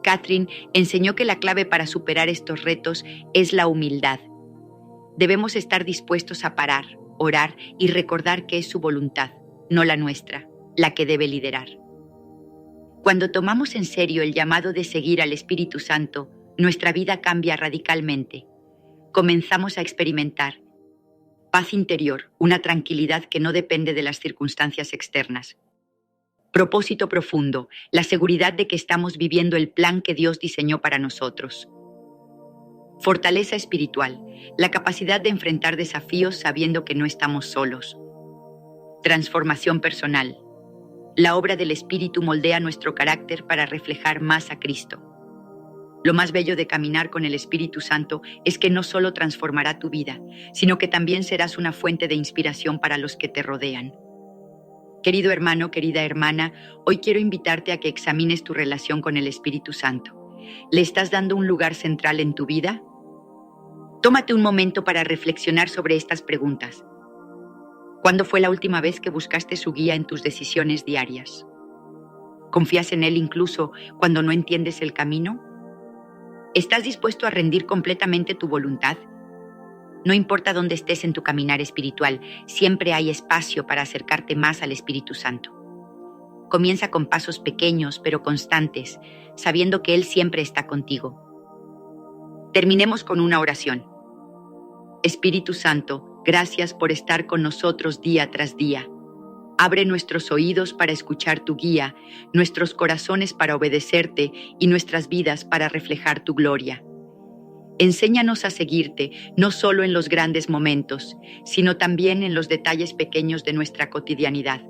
Catherine enseñó que la clave para superar estos retos es la humildad. Debemos estar dispuestos a parar, orar y recordar que es su voluntad, no la nuestra, la que debe liderar. Cuando tomamos en serio el llamado de seguir al Espíritu Santo, nuestra vida cambia radicalmente. Comenzamos a experimentar paz interior, una tranquilidad que no depende de las circunstancias externas. Propósito profundo, la seguridad de que estamos viviendo el plan que Dios diseñó para nosotros. Fortaleza espiritual, la capacidad de enfrentar desafíos sabiendo que no estamos solos. Transformación personal. La obra del Espíritu moldea nuestro carácter para reflejar más a Cristo. Lo más bello de caminar con el Espíritu Santo es que no solo transformará tu vida, sino que también serás una fuente de inspiración para los que te rodean. Querido hermano, querida hermana, hoy quiero invitarte a que examines tu relación con el Espíritu Santo. ¿Le estás dando un lugar central en tu vida? Tómate un momento para reflexionar sobre estas preguntas. ¿Cuándo fue la última vez que buscaste su guía en tus decisiones diarias? ¿Confías en Él incluso cuando no entiendes el camino? ¿Estás dispuesto a rendir completamente tu voluntad? No importa dónde estés en tu caminar espiritual, siempre hay espacio para acercarte más al Espíritu Santo. Comienza con pasos pequeños pero constantes, sabiendo que Él siempre está contigo. Terminemos con una oración. Espíritu Santo, gracias por estar con nosotros día tras día. Abre nuestros oídos para escuchar tu guía, nuestros corazones para obedecerte y nuestras vidas para reflejar tu gloria. Enséñanos a seguirte, no solo en los grandes momentos, sino también en los detalles pequeños de nuestra cotidianidad.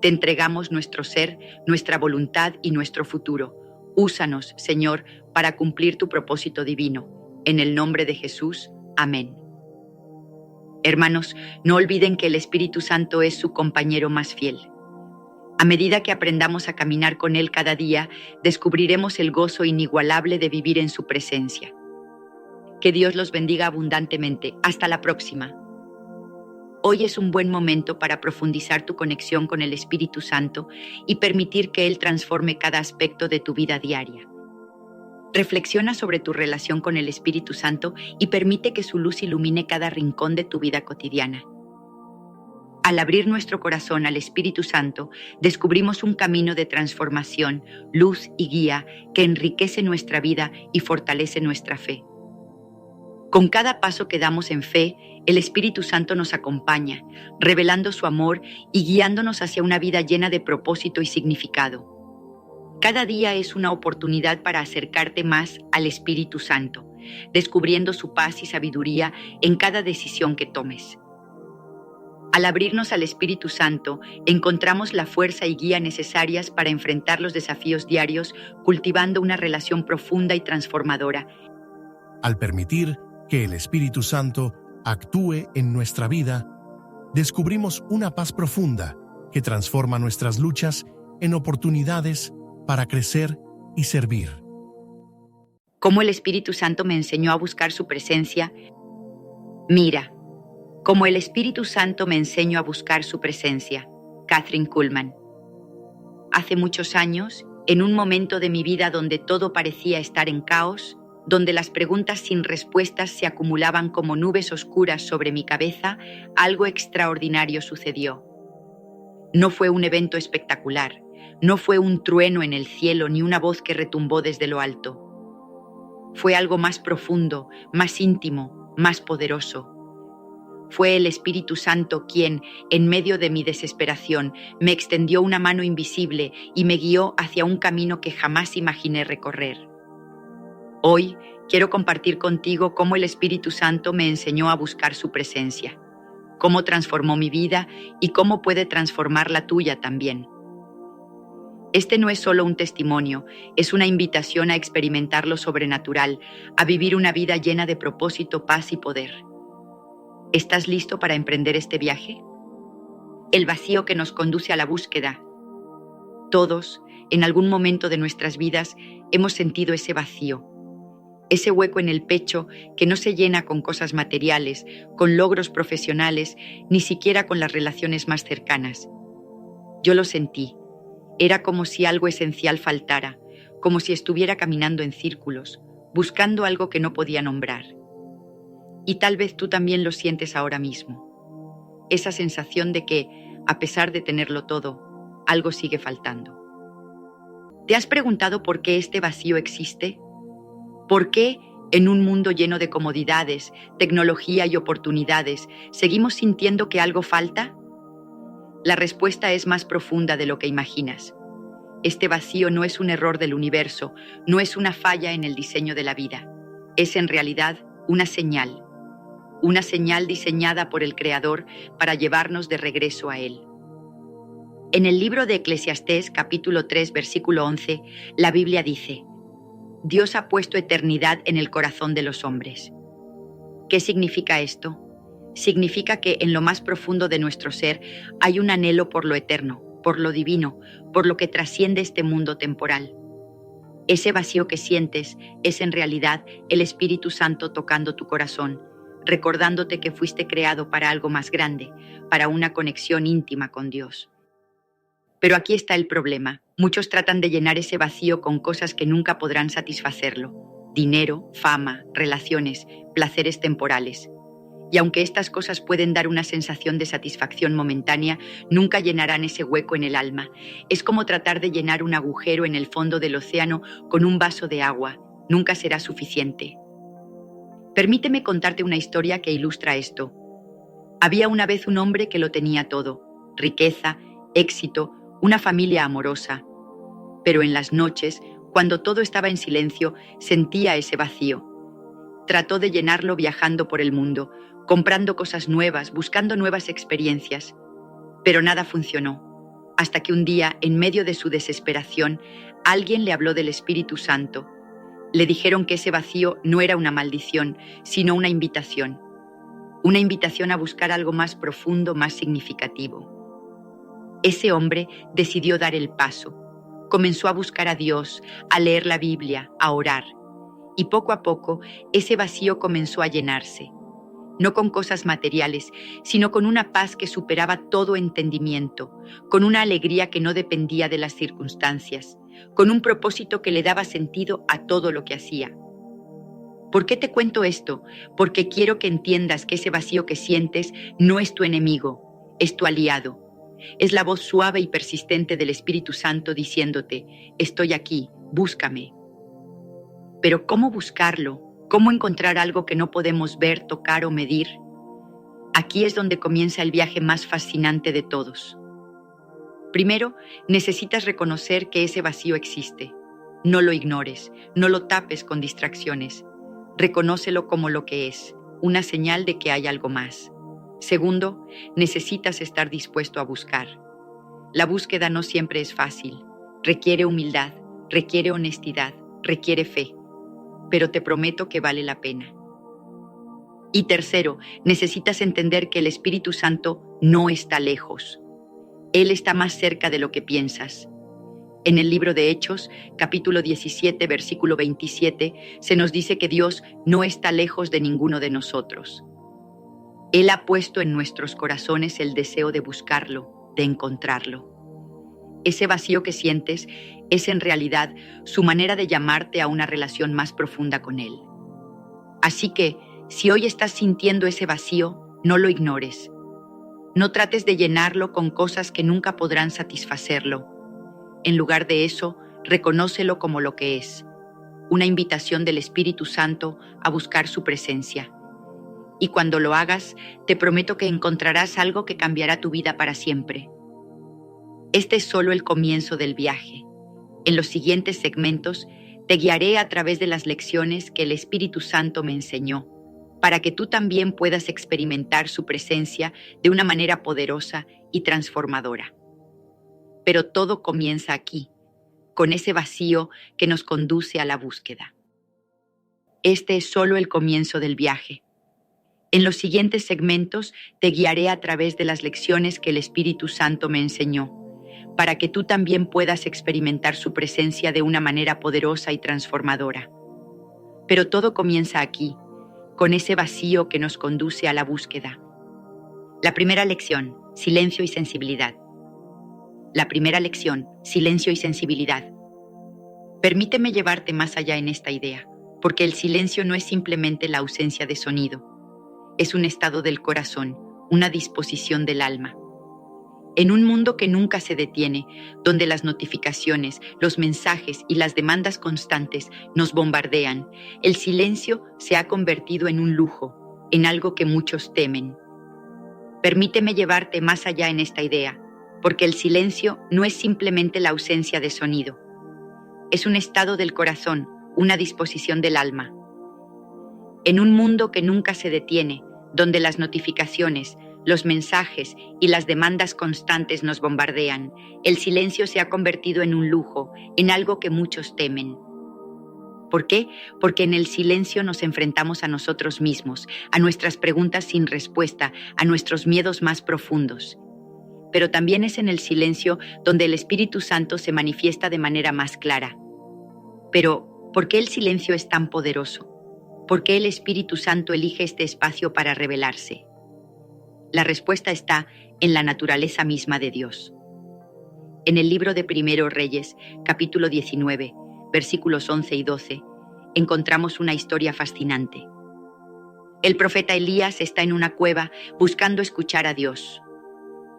Te entregamos nuestro ser, nuestra voluntad y nuestro futuro. Úsanos, Señor, para cumplir tu propósito divino. En el nombre de Jesús. Amén. Hermanos, no olviden que el Espíritu Santo es su compañero más fiel. A medida que aprendamos a caminar con Él cada día, descubriremos el gozo inigualable de vivir en su presencia. Que Dios los bendiga abundantemente. Hasta la próxima. Hoy es un buen momento para profundizar tu conexión con el Espíritu Santo y permitir que Él transforme cada aspecto de tu vida diaria. Reflexiona sobre tu relación con el Espíritu Santo y permite que su luz ilumine cada rincón de tu vida cotidiana. Al abrir nuestro corazón al Espíritu Santo, descubrimos un camino de transformación, luz y guía que enriquece nuestra vida y fortalece nuestra fe. Con cada paso que damos en fe, el Espíritu Santo nos acompaña, revelando su amor y guiándonos hacia una vida llena de propósito y significado. Cada día es una oportunidad para acercarte más al Espíritu Santo, descubriendo su paz y sabiduría en cada decisión que tomes. Al abrirnos al Espíritu Santo, encontramos la fuerza y guía necesarias para enfrentar los desafíos diarios, cultivando una relación profunda y transformadora. Al permitir que el Espíritu Santo actúe en nuestra vida, descubrimos una paz profunda que transforma nuestras luchas en oportunidades para crecer y servir. Cómo el Espíritu Santo me enseñó a buscar su presencia. Mira, cómo el Espíritu Santo me enseñó a buscar su presencia. Kathryn Kuhlman. Hace muchos años, en un momento de mi vida donde todo parecía estar en caos, donde las preguntas sin respuestas se acumulaban como nubes oscuras sobre mi cabeza, algo extraordinario sucedió. No fue un evento espectacular, no fue un trueno en el cielo ni una voz que retumbó desde lo alto. Fue algo más profundo, más íntimo, más poderoso. Fue el Espíritu Santo quien, en medio de mi desesperación, me extendió una mano invisible y me guió hacia un camino que jamás imaginé recorrer. Hoy quiero compartir contigo cómo el Espíritu Santo me enseñó a buscar su presencia, cómo transformó mi vida y cómo puede transformar la tuya también. Este no es solo un testimonio, es una invitación a experimentar lo sobrenatural, a vivir una vida llena de propósito, paz y poder. ¿Estás listo para emprender este viaje? El vacío que nos conduce a la búsqueda. Todos, en algún momento de nuestras vidas, hemos sentido ese vacío, ese hueco en el pecho que no se llena con cosas materiales, con logros profesionales, ni siquiera con las relaciones más cercanas. Yo lo sentí. Era como si algo esencial faltara, como si estuviera caminando en círculos, buscando algo que no podía nombrar. Y tal vez tú también lo sientes ahora mismo. Esa sensación de que, a pesar de tenerlo todo, algo sigue faltando. ¿Te has preguntado por qué este vacío existe? ¿Por qué, en un mundo lleno de comodidades, tecnología y oportunidades, seguimos sintiendo que algo falta? La respuesta es más profunda de lo que imaginas. Este vacío no es un error del universo, no es una falla en el diseño de la vida. Es en realidad una señal diseñada por el Creador para llevarnos de regreso a Él. En el libro de Eclesiastés, capítulo 3, versículo 11, la Biblia dice: Dios ha puesto eternidad en el corazón de los hombres. ¿Qué significa esto? Significa que en lo más profundo de nuestro ser hay un anhelo por lo eterno, por lo divino, por lo que trasciende este mundo temporal. Ese vacío que sientes es en realidad el Espíritu Santo tocando tu corazón, recordándote que fuiste creado para algo más grande, para una conexión íntima con Dios. Pero aquí está el problema. Muchos tratan de llenar ese vacío con cosas que nunca podrán satisfacerlo: dinero, fama, relaciones, placeres temporales. Y aunque estas cosas pueden dar una sensación de satisfacción momentánea, nunca llenarán ese hueco en el alma. Es como tratar de llenar un agujero en el fondo del océano con un vaso de agua. Nunca será suficiente. Permíteme contarte una historia que ilustra esto. Había una vez un hombre que lo tenía todo: riqueza, éxito, una familia amorosa. Pero en las noches, cuando todo estaba en silencio, sentía ese vacío. Trató de llenarlo viajando por el mundo, comprando cosas nuevas, buscando nuevas experiencias. Pero nada funcionó, hasta que un día, en medio de su desesperación, alguien le habló del Espíritu Santo. Le dijeron que ese vacío no era una maldición, sino una invitación a buscar algo más profundo, más significativo. Ese hombre decidió dar el paso. Comenzó a buscar a Dios, a leer la Biblia, a orar. Y poco a poco, ese vacío comenzó a llenarse. No con cosas materiales, sino con una paz que superaba todo entendimiento, con una alegría que no dependía de las circunstancias, con un propósito que le daba sentido a todo lo que hacía. ¿Por qué te cuento esto? Porque quiero que entiendas que ese vacío que sientes no es tu enemigo, es tu aliado. Es la voz suave y persistente del Espíritu Santo diciéndote: estoy aquí, búscame. Pero ¿cómo buscarlo? ¿Cómo encontrar algo que no podemos ver, tocar o medir? Aquí es donde comienza el viaje más fascinante de todos. Primero, necesitas reconocer que ese vacío existe. No lo ignores, no lo tapes con distracciones. Reconócelo como lo que es, una señal de que hay algo más. Segundo, necesitas estar dispuesto a buscar. La búsqueda no siempre es fácil. Requiere humildad, requiere honestidad, requiere fe. Pero te prometo que vale la pena. Y tercero, necesitas entender que el Espíritu Santo no está lejos. Él está más cerca de lo que piensas. En el libro de Hechos, capítulo 17, versículo 27, se nos dice que Dios no está lejos de ninguno de nosotros. Él ha puesto en nuestros corazones el deseo de buscarlo, de encontrarlo. Ese vacío que sientes es en realidad su manera de llamarte a una relación más profunda con Él. Así que, si hoy estás sintiendo ese vacío, no lo ignores. No trates de llenarlo con cosas que nunca podrán satisfacerlo. En lugar de eso, reconócelo como lo que es, una invitación del Espíritu Santo a buscar su presencia. Y cuando lo hagas, te prometo que encontrarás algo que cambiará tu vida para siempre. Este es solo el comienzo del viaje. En los siguientes segmentos, te guiaré a través de las lecciones que el Espíritu Santo me enseñó, para que tú también puedas experimentar su presencia de una manera poderosa y transformadora. Pero todo comienza aquí, con ese vacío que nos conduce a la búsqueda. Este es solo el comienzo del viaje. En los siguientes segmentos te guiaré a través de las lecciones que el Espíritu Santo me enseñó, para que tú también puedas experimentar su presencia de una manera poderosa y transformadora. Pero todo comienza aquí, con ese vacío que nos conduce a la búsqueda. La primera lección, silencio y sensibilidad. La primera lección, silencio y sensibilidad. Permíteme llevarte más allá en esta idea, porque el silencio no es simplemente la ausencia de sonido. Es un estado del corazón, una disposición del alma. En un mundo que nunca se detiene, donde las notificaciones, los mensajes y las demandas constantes nos bombardean, el silencio se ha convertido en un lujo, en algo que muchos temen. Permíteme llevarte más allá en esta idea, porque el silencio no es simplemente la ausencia de sonido. Es un estado del corazón, una disposición del alma. En un mundo que nunca se detiene, donde las notificaciones, los mensajes y las demandas constantes nos bombardean, el silencio se ha convertido en un lujo, en algo que muchos temen. ¿Por qué? Porque en el silencio nos enfrentamos a nosotros mismos, a nuestras preguntas sin respuesta, a nuestros miedos más profundos. Pero también es en el silencio donde el Espíritu Santo se manifiesta de manera más clara. Pero, ¿por qué el silencio es tan poderoso? ¿Por qué el Espíritu Santo elige este espacio para revelarse? La respuesta está en la naturaleza misma de Dios. En el libro de Primero Reyes, capítulo 19, versículos 11 y 12, encontramos una historia fascinante. El profeta Elías está en una cueva buscando escuchar a Dios.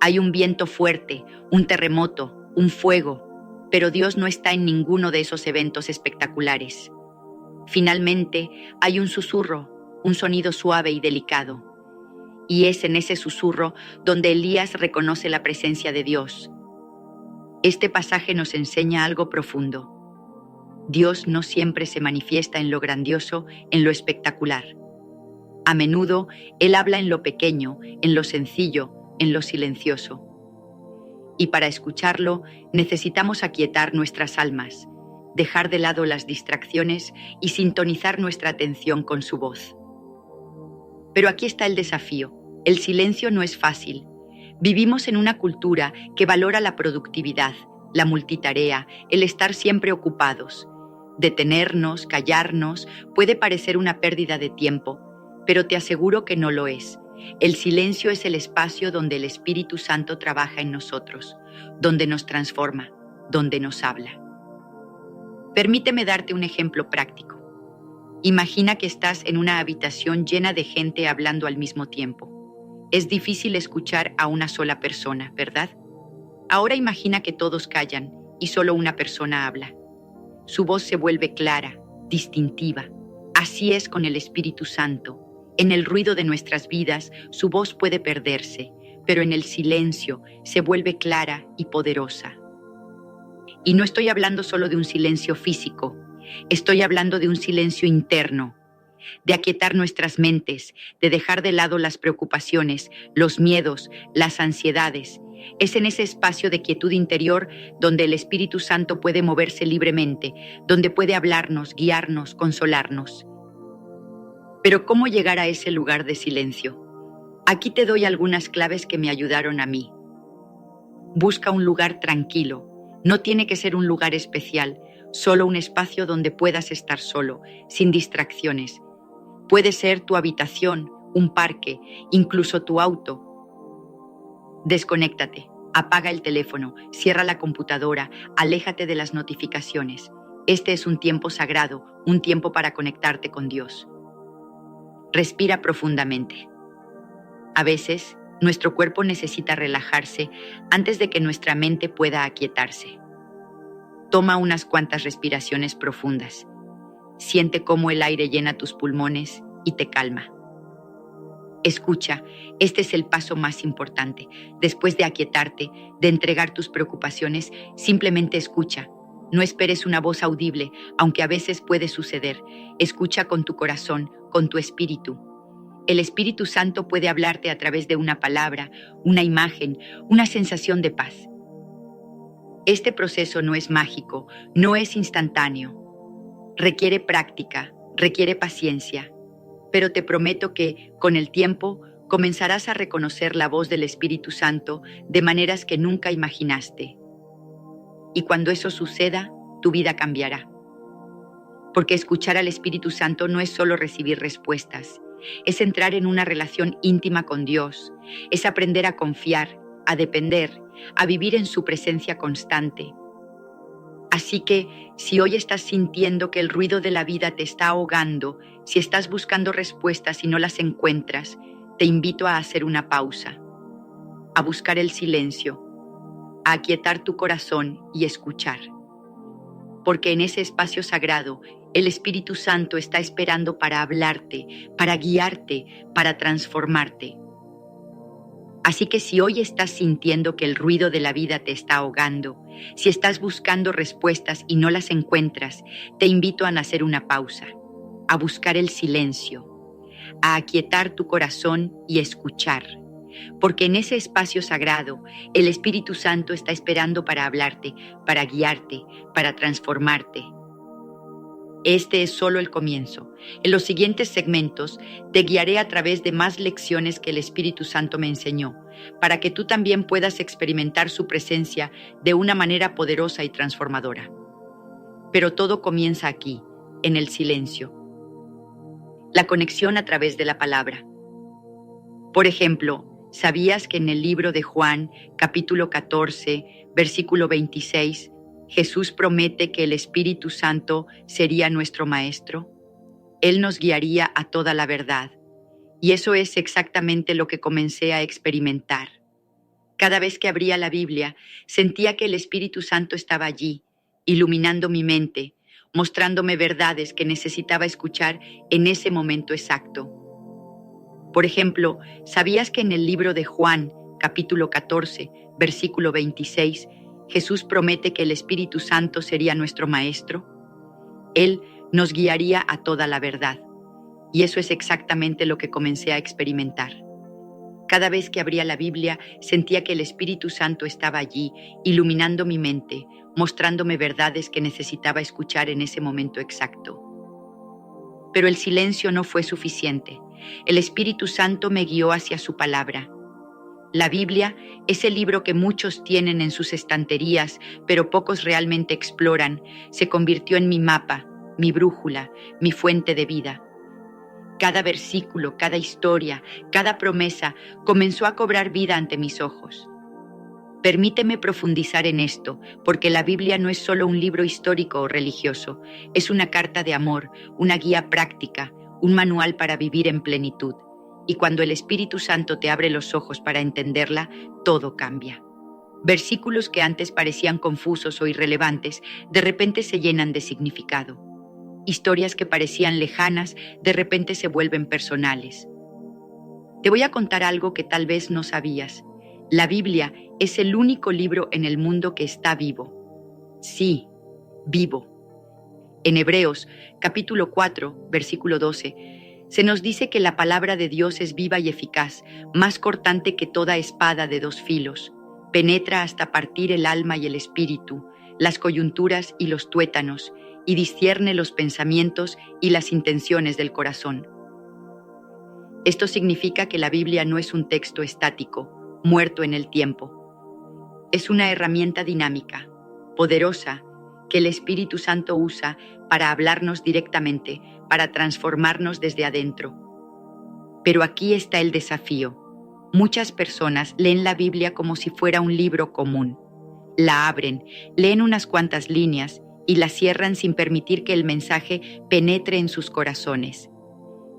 Hay un viento fuerte, un terremoto, un fuego, pero Dios no está en ninguno de esos eventos espectaculares. Finalmente, hay un susurro, un sonido suave y delicado. Y es en ese susurro donde Elías reconoce la presencia de Dios. Este pasaje nos enseña algo profundo. Dios no siempre se manifiesta en lo grandioso, en lo espectacular. A menudo, Él habla en lo pequeño, en lo sencillo, en lo silencioso. Y para escucharlo, necesitamos aquietar nuestras almas, dejar de lado las distracciones y sintonizar nuestra atención con su voz. Pero aquí está el desafío. El silencio no es fácil. Vivimos en una cultura que valora la productividad, la multitarea, el estar siempre ocupados. Detenernos, callarnos, puede parecer una pérdida de tiempo, pero te aseguro que no lo es. El silencio es el espacio donde el Espíritu Santo trabaja en nosotros, donde nos transforma, donde nos habla. Permíteme darte un ejemplo práctico. Imagina que estás en una habitación llena de gente hablando al mismo tiempo. Es difícil escuchar a una sola persona, ¿verdad? Ahora imagina que todos callan y solo una persona habla. Su voz se vuelve clara, distintiva. Así es con el Espíritu Santo. En el ruido de nuestras vidas, su voz puede perderse, pero en el silencio se vuelve clara y poderosa. Y no estoy hablando solo de un silencio físico, estoy hablando de un silencio interno, de aquietar nuestras mentes, de dejar de lado las preocupaciones, los miedos, las ansiedades. Es en ese espacio de quietud interior donde el Espíritu Santo puede moverse libremente, donde puede hablarnos, guiarnos, consolarnos. Pero ¿cómo llegar a ese lugar de silencio? Aquí te doy algunas claves que me ayudaron a mí. Busca un lugar tranquilo. No tiene que ser un lugar especial, solo un espacio donde puedas estar solo, sin distracciones. Puede ser tu habitación, un parque, incluso tu auto. Desconéctate, Apaga el teléfono, cierra la computadora, aléjate de las notificaciones. Este es un tiempo sagrado, un tiempo para conectarte con Dios. Respira profundamente. A veces, nuestro cuerpo necesita relajarse antes de que nuestra mente pueda aquietarse. Toma unas cuantas respiraciones profundas. Siente cómo el aire llena tus pulmones y te calma. Escucha, este es el paso más importante. Después de aquietarte, de entregar tus preocupaciones, simplemente escucha. No esperes una voz audible, aunque a veces puede suceder. Escucha con tu corazón, con tu espíritu. El Espíritu Santo puede hablarte a través de una palabra, una imagen, una sensación de paz. Este proceso no es mágico, no es instantáneo. Requiere práctica, requiere paciencia. Pero te prometo que, con el tiempo, comenzarás a reconocer la voz del Espíritu Santo de maneras que nunca imaginaste. Y cuando eso suceda, tu vida cambiará. Porque escuchar al Espíritu Santo no es solo recibir respuestas, es entrar en una relación íntima con Dios, es aprender a confiar, a depender, a vivir en su presencia constante. Así que, si hoy estás sintiendo que el ruido de la vida te está ahogando, si estás buscando respuestas y no las encuentras, te invito a hacer una pausa, a buscar el silencio, a aquietar tu corazón y escuchar. Porque en ese espacio sagrado, el Espíritu Santo está esperando para hablarte, para guiarte, para transformarte. Así que si hoy estás sintiendo que el ruido de la vida te está ahogando, si estás buscando respuestas y no las encuentras, te invito a hacer una pausa, a buscar el silencio, a aquietar tu corazón y escuchar. Porque en ese espacio sagrado, el Espíritu Santo está esperando para hablarte, para guiarte, para transformarte. Este es solo el comienzo. En los siguientes segmentos te guiaré a través de más lecciones que el Espíritu Santo me enseñó, para que tú también puedas experimentar su presencia de una manera poderosa y transformadora. Pero todo comienza aquí, en el silencio. La conexión a través de la palabra. Por ejemplo, ¿sabías que en el libro de Juan, capítulo 14, versículo 26, Jesús promete que el Espíritu Santo sería nuestro maestro? Él nos guiaría a toda la verdad. Y eso es exactamente lo que comencé a experimentar. Cada vez que abría la Biblia, sentía que el Espíritu Santo estaba allí, iluminando mi mente, mostrándome verdades que necesitaba escuchar en ese momento exacto. Por ejemplo, ¿sabías que en el libro de Juan, capítulo 14, versículo 26, Jesús promete que el Espíritu Santo sería nuestro maestro? Él nos guiaría a toda la verdad. Y eso es exactamente lo que comencé a experimentar. Cada vez que abría la Biblia, sentía que el Espíritu Santo estaba allí, iluminando mi mente, mostrándome verdades que necesitaba escuchar en ese momento exacto. Pero el silencio no fue suficiente. El Espíritu Santo me guió hacia su palabra. La Biblia es el libro que muchos tienen en sus estanterías, pero pocos realmente exploran. Se convirtió en mi mapa, mi brújula, mi fuente de vida. Cada versículo, cada historia, cada promesa comenzó a cobrar vida ante mis ojos. Permíteme profundizar en esto, porque la Biblia no es solo un libro histórico o religioso, es una carta de amor, una guía práctica, un manual para vivir en plenitud. Y cuando el Espíritu Santo te abre los ojos para entenderla, todo cambia. Versículos que antes parecían confusos o irrelevantes, de repente se llenan de significado. Historias que parecían lejanas, de repente se vuelven personales. Te voy a contar algo que tal vez no sabías. La Biblia es el único libro en el mundo que está vivo. Sí, vivo. En Hebreos, capítulo 4, versículo 12, se nos dice que la palabra de Dios es viva y eficaz, más cortante que toda espada de dos filos. Penetra hasta partir el alma y el espíritu, las coyunturas y los tuétanos, y discierne los pensamientos y las intenciones del corazón. Esto significa que la Biblia no es un texto estático, muerto en el tiempo. Es una herramienta dinámica, poderosa, que el Espíritu Santo usa para hablarnos directamente, para transformarnos desde adentro. Pero aquí está el desafío. Muchas personas leen la Biblia como si fuera un libro común. La abren, leen unas cuantas líneas y la cierran sin permitir que el mensaje penetre en sus corazones.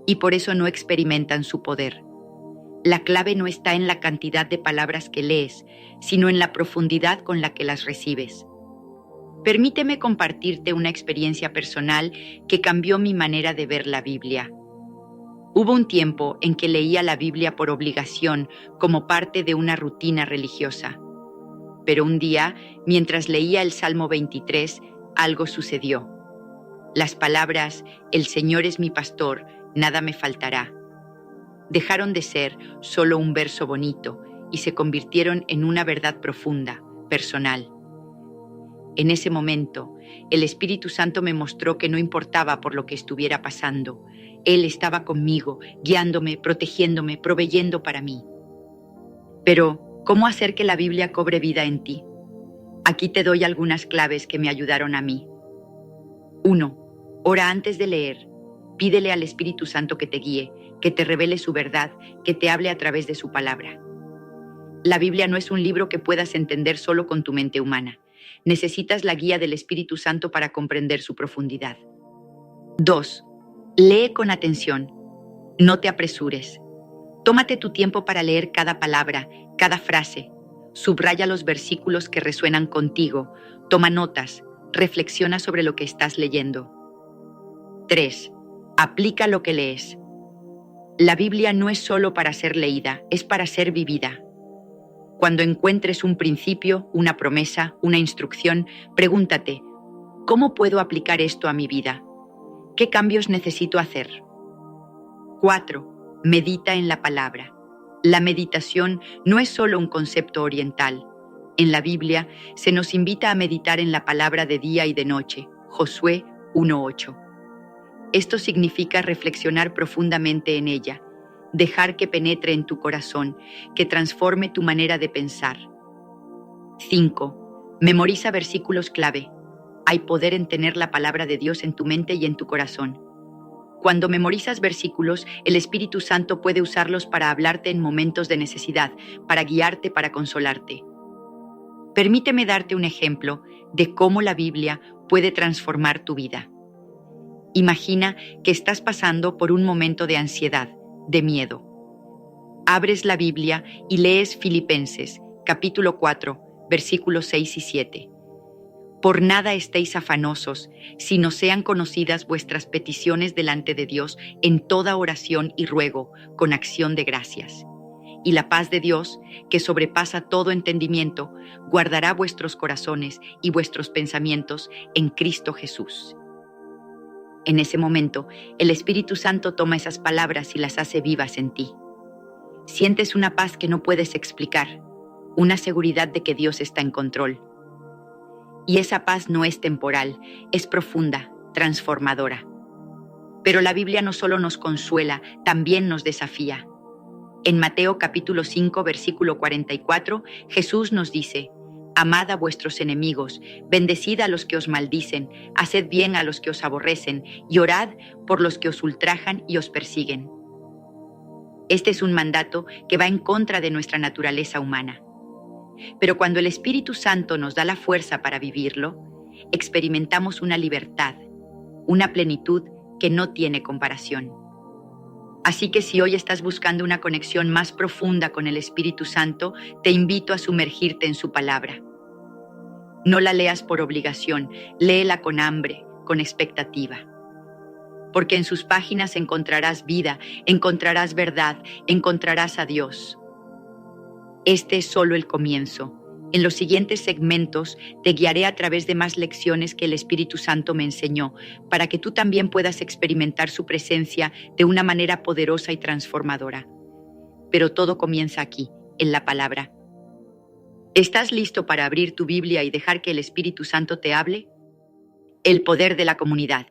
Y por eso no experimentan su poder. La clave no está en la cantidad de palabras que lees, sino en la profundidad con la que las recibes. Permíteme compartirte una experiencia personal que cambió mi manera de ver la Biblia. Hubo un tiempo en que leía la Biblia por obligación, como parte de una rutina religiosa. Pero un día, mientras leía el Salmo 23, algo sucedió. Las palabras, "El Señor es mi pastor, nada me faltará", dejaron de ser solo un verso bonito y se convirtieron en una verdad profunda, personal. En ese momento, el Espíritu Santo me mostró que no importaba por lo que estuviera pasando. Él estaba conmigo, guiándome, protegiéndome, proveyendo para mí. Pero, ¿cómo hacer que la Biblia cobre vida en ti? Aquí te doy algunas claves que me ayudaron a mí. 1. Ora antes de leer. Pídele al Espíritu Santo que te guíe, que te revele su verdad, que te hable a través de su palabra. La Biblia no es un libro que puedas entender solo con tu mente humana. Necesitas la guía del Espíritu Santo para comprender su profundidad. 2. Lee con atención. No te apresures. Tómate tu tiempo para leer cada palabra, cada frase. Subraya los versículos que resuenan contigo. Toma notas. Reflexiona sobre lo que estás leyendo. 3. Aplica lo que lees. La Biblia no es solo para ser leída, es para ser vivida. Cuando encuentres un principio, una promesa, una instrucción, pregúntate, ¿cómo puedo aplicar esto a mi vida? ¿Qué cambios necesito hacer? 4. Medita en la palabra. La meditación no es solo un concepto oriental. En la Biblia se nos invita a meditar en la palabra de día y de noche. Josué 1:8. Esto significa reflexionar profundamente en ella, dejar que penetre en tu corazón, que transforme tu manera de pensar. 5. Memoriza versículos clave. Hay poder en tener la palabra de Dios en tu mente y en tu corazón. Cuando memorizas versículos, el Espíritu Santo puede usarlos para hablarte en momentos de necesidad, para guiarte, para consolarte. Permíteme darte un ejemplo de cómo la Biblia puede transformar tu vida. Imagina que estás pasando por un momento de ansiedad, de miedo. Abres la Biblia y lees Filipenses, capítulo 4, versículos 6 y 7. Por nada estéis afanosos, sino sean conocidas vuestras peticiones delante de Dios en toda oración y ruego, con acción de gracias. Y la paz de Dios, que sobrepasa todo entendimiento, guardará vuestros corazones y vuestros pensamientos en Cristo Jesús. En ese momento, el Espíritu Santo toma esas palabras y las hace vivas en ti. Sientes una paz que no puedes explicar, una seguridad de que Dios está en control. Y esa paz no es temporal, es profunda, transformadora. Pero la Biblia no solo nos consuela, también nos desafía. En Mateo capítulo 5, versículo 44, Jesús nos dice: Amad a vuestros enemigos, bendecid a los que os maldicen, haced bien a los que os aborrecen, y orad por los que os ultrajan y os persiguen. Este es un mandato que va en contra de nuestra naturaleza humana. Pero cuando el Espíritu Santo nos da la fuerza para vivirlo, experimentamos una libertad, una plenitud que no tiene comparación. Así que si hoy estás buscando una conexión más profunda con el Espíritu Santo, te invito a sumergirte en su palabra. No la leas por obligación, léela con hambre, con expectativa. Porque en sus páginas encontrarás vida, encontrarás verdad, encontrarás a Dios. Este es solo el comienzo. En los siguientes segmentos te guiaré a través de más lecciones que el Espíritu Santo me enseñó, para que tú también puedas experimentar su presencia de una manera poderosa y transformadora. Pero todo comienza aquí, en la palabra. ¿Estás listo para abrir tu Biblia y dejar que el Espíritu Santo te hable? El poder de la comunidad.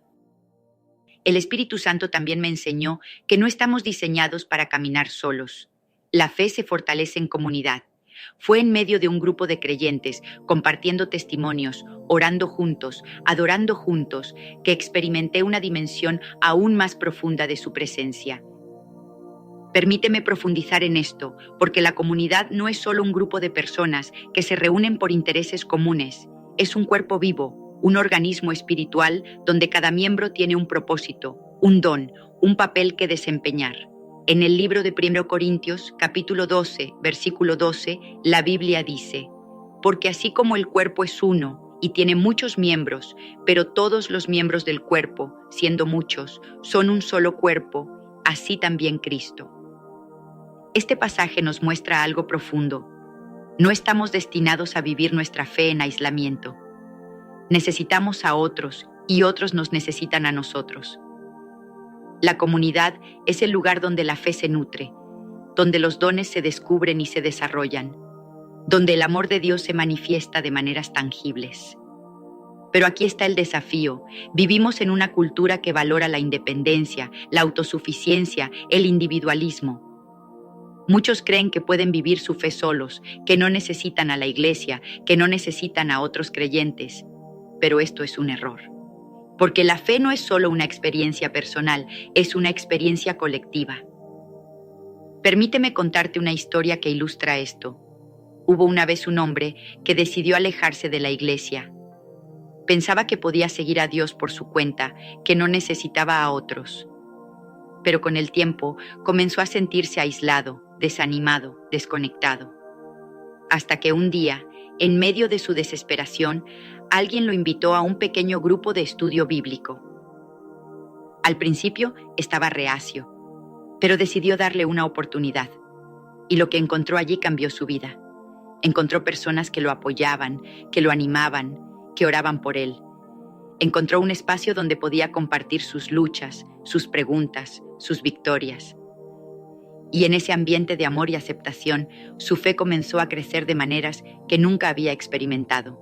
El Espíritu Santo también me enseñó que no estamos diseñados para caminar solos. La fe se fortalece en comunidad. Fue en medio de un grupo de creyentes, compartiendo testimonios, orando juntos, adorando juntos, que experimenté una dimensión aún más profunda de su presencia. Permíteme profundizar en esto, porque la comunidad no es solo un grupo de personas que se reúnen por intereses comunes, es un cuerpo vivo, un organismo espiritual donde cada miembro tiene un propósito, un don, un papel que desempeñar. En el libro de 1 Corintios, capítulo 12, versículo 12, la Biblia dice: porque así como el cuerpo es uno y tiene muchos miembros, pero todos los miembros del cuerpo, siendo muchos, son un solo cuerpo, así también Cristo. Este pasaje nos muestra algo profundo. No estamos destinados a vivir nuestra fe en aislamiento. Necesitamos a otros y otros nos necesitan a nosotros. La comunidad es el lugar donde la fe se nutre, donde los dones se descubren y se desarrollan, donde el amor de Dios se manifiesta de maneras tangibles. Pero aquí está el desafío. Vivimos en una cultura que valora la independencia, la autosuficiencia, el individualismo. Muchos creen que pueden vivir su fe solos, que no necesitan a la iglesia, que no necesitan a otros creyentes. Pero esto es un error. Porque la fe no es solo una experiencia personal, es una experiencia colectiva. Permíteme contarte una historia que ilustra esto. Hubo una vez un hombre que decidió alejarse de la iglesia. Pensaba que podía seguir a Dios por su cuenta, que no necesitaba a otros. Pero con el tiempo comenzó a sentirse aislado, desanimado, desconectado. Hasta que un día, en medio de su desesperación, alguien lo invitó a un pequeño grupo de estudio bíblico. Al principio estaba reacio, pero decidió darle una oportunidad. Y lo que encontró allí cambió su vida. Encontró personas que lo apoyaban, que lo animaban, que oraban por él. Encontró un espacio donde podía compartir sus luchas, sus preguntas, sus victorias. Y en ese ambiente de amor y aceptación, su fe comenzó a crecer de maneras que nunca había experimentado.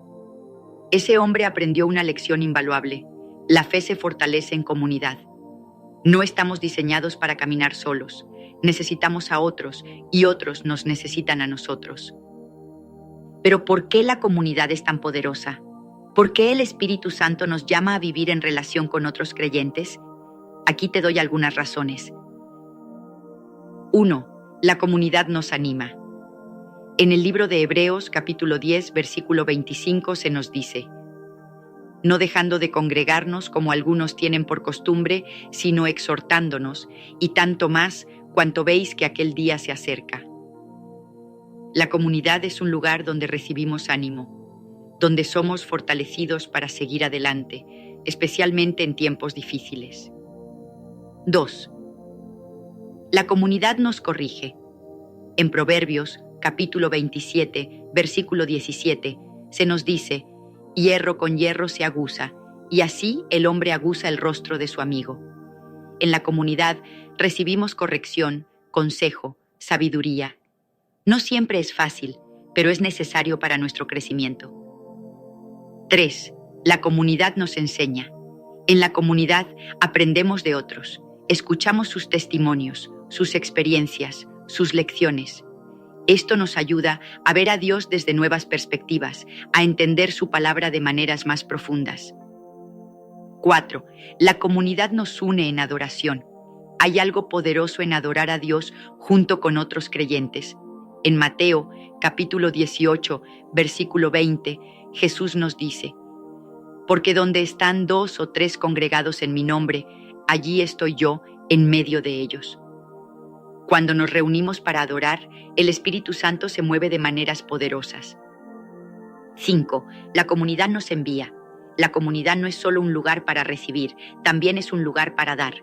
Ese hombre aprendió una lección invaluable. La fe se fortalece en comunidad. No estamos diseñados para caminar solos. Necesitamos a otros y otros nos necesitan a nosotros. Pero ¿por qué la comunidad es tan poderosa? ¿Por qué el Espíritu Santo nos llama a vivir en relación con otros creyentes? Aquí te doy algunas razones. 1. La comunidad nos anima. En el libro de Hebreos, capítulo 10, versículo 25, se nos dice: no dejando de congregarnos como algunos tienen por costumbre, sino exhortándonos, y tanto más cuanto veis que aquel día se acerca. La comunidad es un lugar donde recibimos ánimo, donde somos fortalecidos para seguir adelante, especialmente en tiempos difíciles. 2. La comunidad nos corrige. En Proverbios, capítulo 27, versículo 17, se nos dice: hierro con hierro se aguza, y así el hombre aguza el rostro de su amigo. En la comunidad recibimos corrección, consejo, sabiduría. No siempre es fácil, pero es necesario para nuestro crecimiento. 3. La comunidad nos enseña. En la comunidad aprendemos de otros, escuchamos sus testimonios, sus experiencias, sus lecciones. Esto nos ayuda a ver a Dios desde nuevas perspectivas, a entender su palabra de maneras más profundas. 4. La comunidad nos une en adoración. Hay algo poderoso en adorar a Dios junto con otros creyentes. En Mateo, capítulo 18, versículo 20, Jesús nos dice: porque donde están 2 o 3 congregados en mi nombre, allí estoy yo en medio de ellos. Cuando nos reunimos para adorar, el Espíritu Santo se mueve de maneras poderosas. 5. La comunidad nos envía. La comunidad no es solo un lugar para recibir, también es un lugar para dar.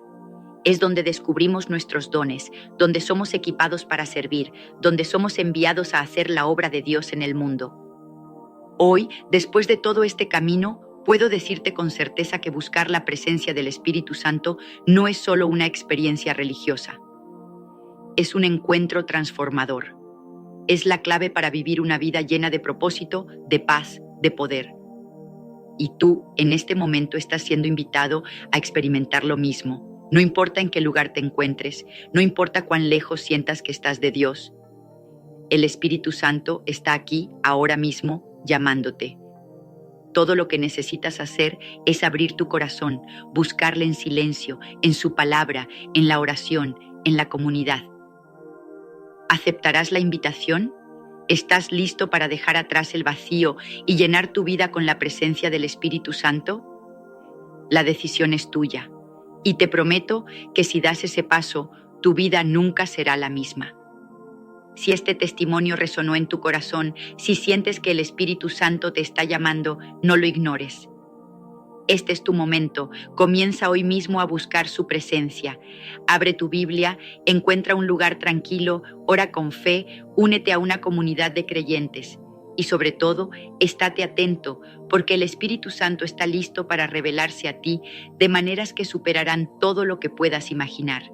Es donde descubrimos nuestros dones, donde somos equipados para servir, donde somos enviados a hacer la obra de Dios en el mundo. Hoy, después de todo este camino, puedo decirte con certeza que buscar la presencia del Espíritu Santo no es solo una experiencia religiosa. Es un encuentro transformador. Es la clave para vivir una vida llena de propósito, de paz, de poder. Y tú, en este momento, estás siendo invitado a experimentar lo mismo. No importa en qué lugar te encuentres, no importa cuán lejos sientas que estás de Dios. El Espíritu Santo está aquí, ahora mismo, llamándote. Todo lo que necesitas hacer es abrir tu corazón, buscarle en silencio, en su palabra, en la oración, en la comunidad. ¿Aceptarás la invitación? ¿Estás listo para dejar atrás el vacío y llenar tu vida con la presencia del Espíritu Santo? La decisión es tuya, y te prometo que si das ese paso, tu vida nunca será la misma. Si este testimonio resonó en tu corazón, si sientes que el Espíritu Santo te está llamando, no lo ignores. Este es tu momento. Comienza hoy mismo a buscar su presencia. Abre tu Biblia, encuentra un lugar tranquilo, ora con fe, únete a una comunidad de creyentes. Y sobre todo, estate atento, porque el Espíritu Santo está listo para revelarse a ti de maneras que superarán todo lo que puedas imaginar.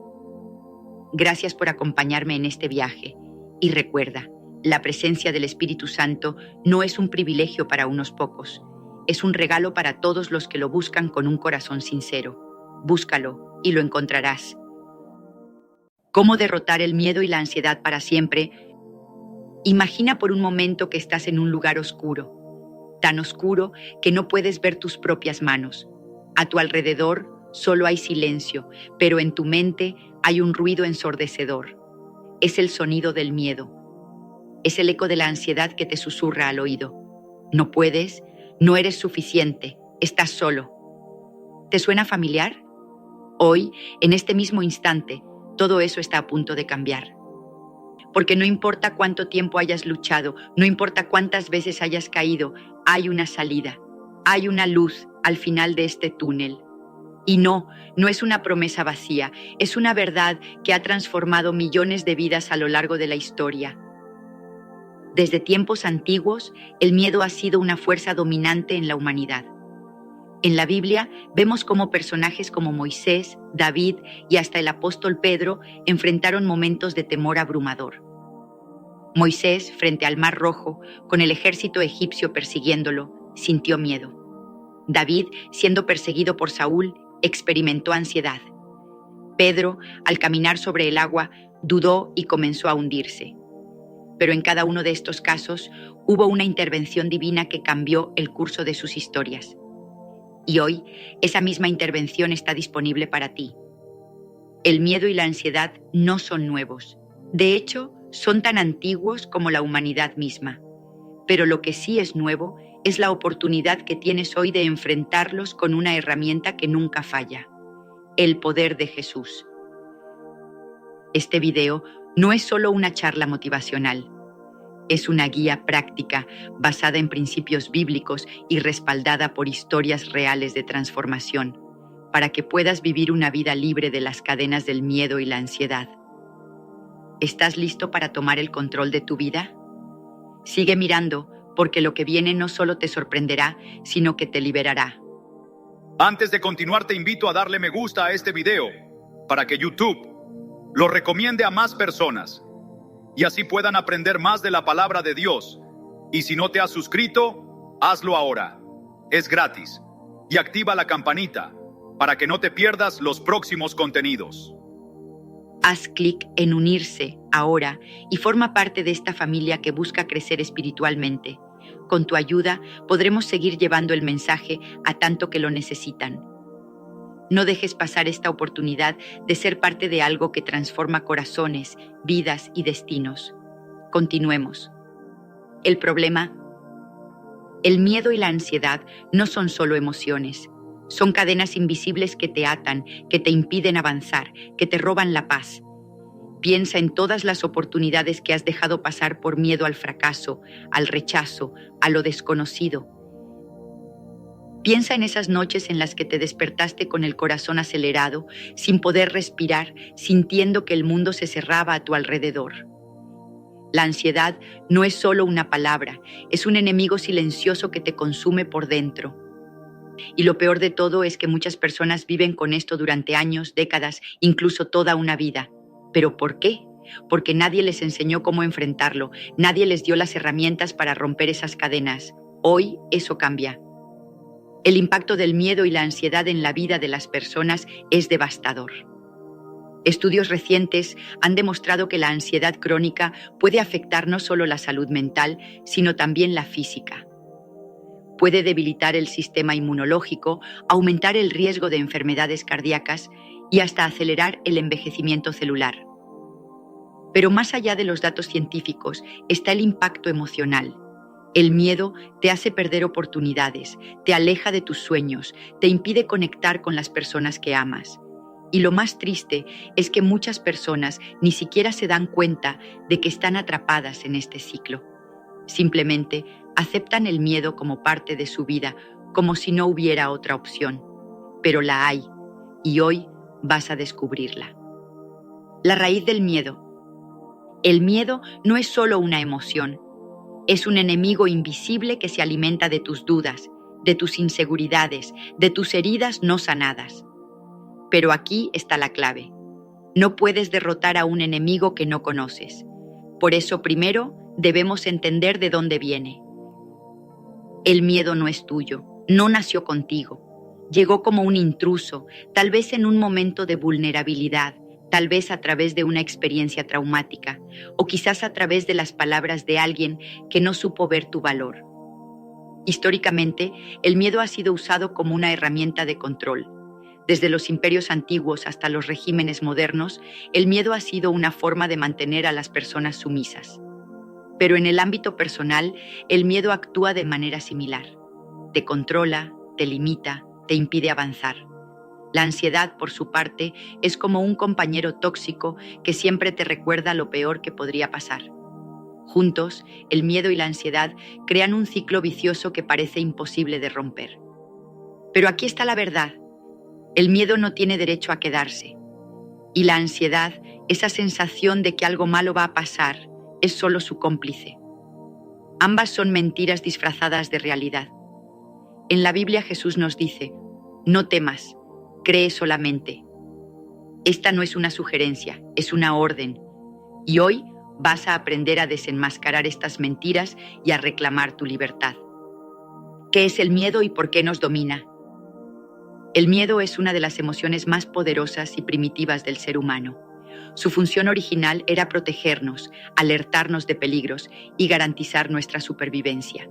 Gracias por acompañarme en este viaje. Y recuerda, la presencia del Espíritu Santo no es un privilegio para unos pocos. Es un regalo para todos los que lo buscan con un corazón sincero. Búscalo y lo encontrarás. ¿Cómo derrotar el miedo y la ansiedad para siempre? Imagina por un momento que estás en un lugar oscuro, tan oscuro que no puedes ver tus propias manos. A tu alrededor solo hay silencio, pero en tu mente hay un ruido ensordecedor. Es el sonido del miedo. Es el eco de la ansiedad que te susurra al oído. No puedes. No eres suficiente, estás solo. ¿Te suena familiar? Hoy, en este mismo instante, todo eso está a punto de cambiar. Porque no importa cuánto tiempo hayas luchado, no importa cuántas veces hayas caído, hay una salida, hay una luz al final de este túnel. Y no es una promesa vacía, es una verdad que ha transformado millones de vidas a lo largo de la historia. Desde tiempos antiguos, el miedo ha sido una fuerza dominante en la humanidad. En la Biblia vemos cómo personajes como Moisés, David y hasta el apóstol Pedro enfrentaron momentos de temor abrumador. Moisés, frente al Mar Rojo, con el ejército egipcio persiguiéndolo, sintió miedo. David, siendo perseguido por Saúl, experimentó ansiedad. Pedro, al caminar sobre el agua, dudó y comenzó a hundirse. Pero en cada uno de estos casos hubo una intervención divina que cambió el curso de sus historias. Y hoy, esa misma intervención está disponible para ti. El miedo y la ansiedad no son nuevos. De hecho, son tan antiguos como la humanidad misma. Pero lo que sí es nuevo es la oportunidad que tienes hoy de enfrentarlos con una herramienta que nunca falla: el poder de Jesús. Este video no es solo una charla motivacional. Es una guía práctica basada en principios bíblicos y respaldada por historias reales de transformación, para que puedas vivir una vida libre de las cadenas del miedo y la ansiedad. ¿Estás listo para tomar el control de tu vida? Sigue mirando, porque lo que viene no solo te sorprenderá, sino que te liberará. Antes de continuar, te invito a darle me gusta a este video para que YouTube lo recomiende a más personas y así puedan aprender más de la palabra de Dios. Y si no te has suscrito, hazlo ahora. Es gratis. Y activa la campanita para que no te pierdas los próximos contenidos. Haz clic en unirse ahora y forma parte de esta familia que busca crecer espiritualmente. Con tu ayuda podremos seguir llevando el mensaje a tanto que lo necesitan. No dejes pasar esta oportunidad de ser parte de algo que transforma corazones, vidas y destinos. Continuemos. El problema: el miedo y la ansiedad no son solo emociones. Son cadenas invisibles que te atan, que te impiden avanzar, que te roban la paz. Piensa en todas las oportunidades que has dejado pasar por miedo al fracaso, al rechazo, a lo desconocido. Piensa en esas noches en las que te despertaste con el corazón acelerado, sin poder respirar, sintiendo que el mundo se cerraba a tu alrededor. La ansiedad no es solo una palabra, es un enemigo silencioso que te consume por dentro. Y lo peor de todo es que muchas personas viven con esto durante años, décadas, incluso toda una vida. ¿Pero por qué? Porque nadie les enseñó cómo enfrentarlo, nadie les dio las herramientas para romper esas cadenas. Hoy eso cambia. El impacto del miedo y la ansiedad en la vida de las personas es devastador. Estudios recientes han demostrado que la ansiedad crónica puede afectar no solo la salud mental, sino también la física. Puede debilitar el sistema inmunológico, aumentar el riesgo de enfermedades cardíacas y hasta acelerar el envejecimiento celular. Pero más allá de los datos científicos está el impacto emocional. El miedo te hace perder oportunidades, te aleja de tus sueños, te impide conectar con las personas que amas. Y lo más triste es que muchas personas ni siquiera se dan cuenta de que están atrapadas en este ciclo. Simplemente aceptan el miedo como parte de su vida, como si no hubiera otra opción. Pero la hay, y hoy vas a descubrirla. La raíz del miedo. El miedo no es solo una emoción. Es un enemigo invisible que se alimenta de tus dudas, de tus inseguridades, de tus heridas no sanadas. Pero aquí está la clave. No puedes derrotar a un enemigo que no conoces. Por eso primero debemos entender de dónde viene. El miedo no es tuyo, no nació contigo. Llegó como un intruso, tal vez en un momento de vulnerabilidad, tal vez a través de una experiencia traumática, o quizás a través de las palabras de alguien que no supo ver tu valor. Históricamente, el miedo ha sido usado como una herramienta de control. Desde los imperios antiguos hasta los regímenes modernos, el miedo ha sido una forma de mantener a las personas sumisas. Pero en el ámbito personal, el miedo actúa de manera similar. Te controla, te limita, te impide avanzar. La ansiedad, por su parte, es como un compañero tóxico que siempre te recuerda lo peor que podría pasar. Juntos, el miedo y la ansiedad crean un ciclo vicioso que parece imposible de romper. Pero aquí está la verdad. El miedo no tiene derecho a quedarse. Y la ansiedad, esa sensación de que algo malo va a pasar, es solo su cómplice. Ambas son mentiras disfrazadas de realidad. En la Biblia Jesús nos dice: no temas, cree solamente. Esta no es una sugerencia, es una orden. Y hoy vas a aprender a desenmascarar estas mentiras y a reclamar tu libertad. ¿Qué es el miedo y por qué nos domina? El miedo es una de las emociones más poderosas y primitivas del ser humano. Su función original era protegernos, alertarnos de peligros y garantizar nuestra supervivencia.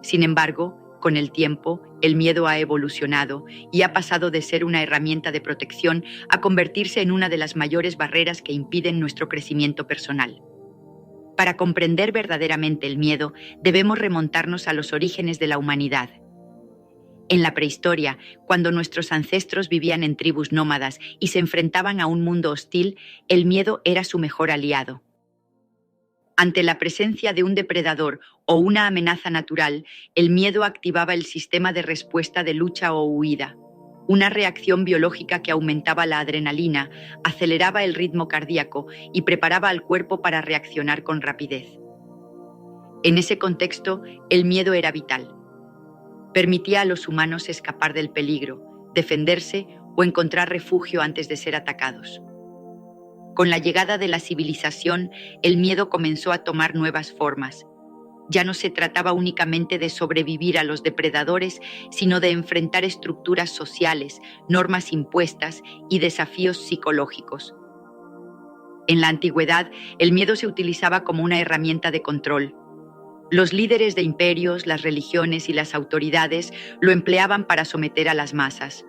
Sin embargo, con el tiempo, el miedo ha evolucionado y ha pasado de ser una herramienta de protección a convertirse en una de las mayores barreras que impiden nuestro crecimiento personal. Para comprender verdaderamente el miedo, debemos remontarnos a los orígenes de la humanidad. En la prehistoria, cuando nuestros ancestros vivían en tribus nómadas y se enfrentaban a un mundo hostil, el miedo era su mejor aliado. Ante la presencia de un depredador o una amenaza natural, el miedo activaba el sistema de respuesta de lucha o huida, una reacción biológica que aumentaba la adrenalina, aceleraba el ritmo cardíaco y preparaba al cuerpo para reaccionar con rapidez. En ese contexto, el miedo era vital. Permitía a los humanos escapar del peligro, defenderse o encontrar refugio antes de ser atacados. Con la llegada de la civilización, el miedo comenzó a tomar nuevas formas. Ya no se trataba únicamente de sobrevivir a los depredadores, sino de enfrentar estructuras sociales, normas impuestas y desafíos psicológicos. En la antigüedad, el miedo se utilizaba como una herramienta de control. Los líderes de imperios, las religiones y las autoridades lo empleaban para someter a las masas.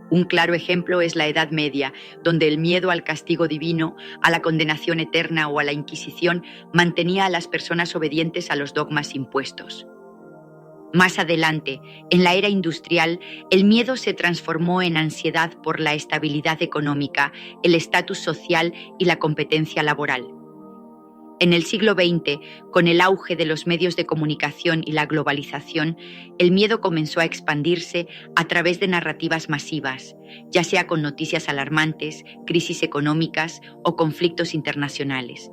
Un claro ejemplo es la Edad Media, donde el miedo al castigo divino, a la condenación eterna o a la Inquisición mantenía a las personas obedientes a los dogmas impuestos. Más adelante, en la era industrial, el miedo se transformó en ansiedad por la estabilidad económica, el estatus social y la competencia laboral. En el siglo XX, con el auge de los medios de comunicación y la globalización, el miedo comenzó a expandirse a través de narrativas masivas, ya sea con noticias alarmantes, crisis económicas o conflictos internacionales.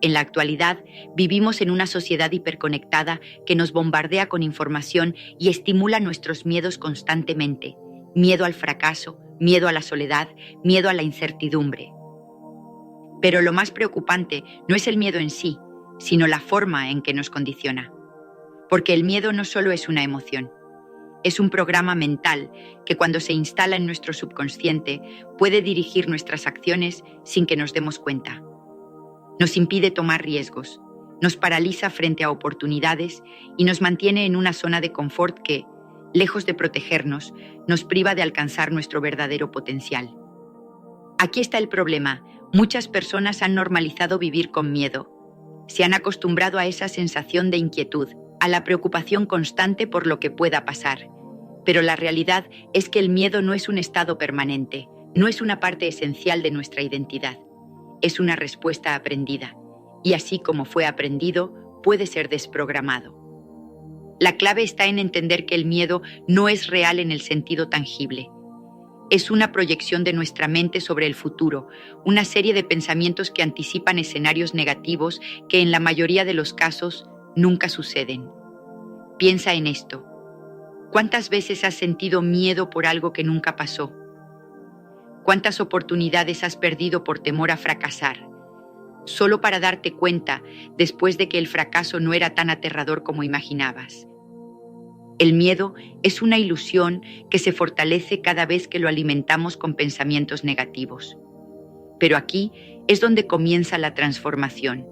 En la actualidad, vivimos en una sociedad hiperconectada que nos bombardea con información y estimula nuestros miedos constantemente. Miedo al fracaso, miedo a la soledad, miedo a la incertidumbre. Pero lo más preocupante no es el miedo en sí, sino la forma en que nos condiciona. Porque el miedo no solo es una emoción, es un programa mental que cuando se instala en nuestro subconsciente puede dirigir nuestras acciones sin que nos demos cuenta. Nos impide tomar riesgos, nos paraliza frente a oportunidades y nos mantiene en una zona de confort que, lejos de protegernos, nos priva de alcanzar nuestro verdadero potencial. Aquí está el problema. Muchas personas han normalizado vivir con miedo. Se han acostumbrado a esa sensación de inquietud, a la preocupación constante por lo que pueda pasar. Pero la realidad es que el miedo no es un estado permanente, no es una parte esencial de nuestra identidad. Es una respuesta aprendida, y así como fue aprendido, puede ser desprogramado. La clave está en entender que el miedo no es real en el sentido tangible. Es una proyección de nuestra mente sobre el futuro, una serie de pensamientos que anticipan escenarios negativos que en la mayoría de los casos nunca suceden. Piensa en esto. ¿Cuántas veces has sentido miedo por algo que nunca pasó? ¿Cuántas oportunidades has perdido por temor a fracasar? Solo para darte cuenta después de que el fracaso no era tan aterrador como imaginabas. El miedo es una ilusión que se fortalece cada vez que lo alimentamos con pensamientos negativos. Pero aquí es donde comienza la transformación.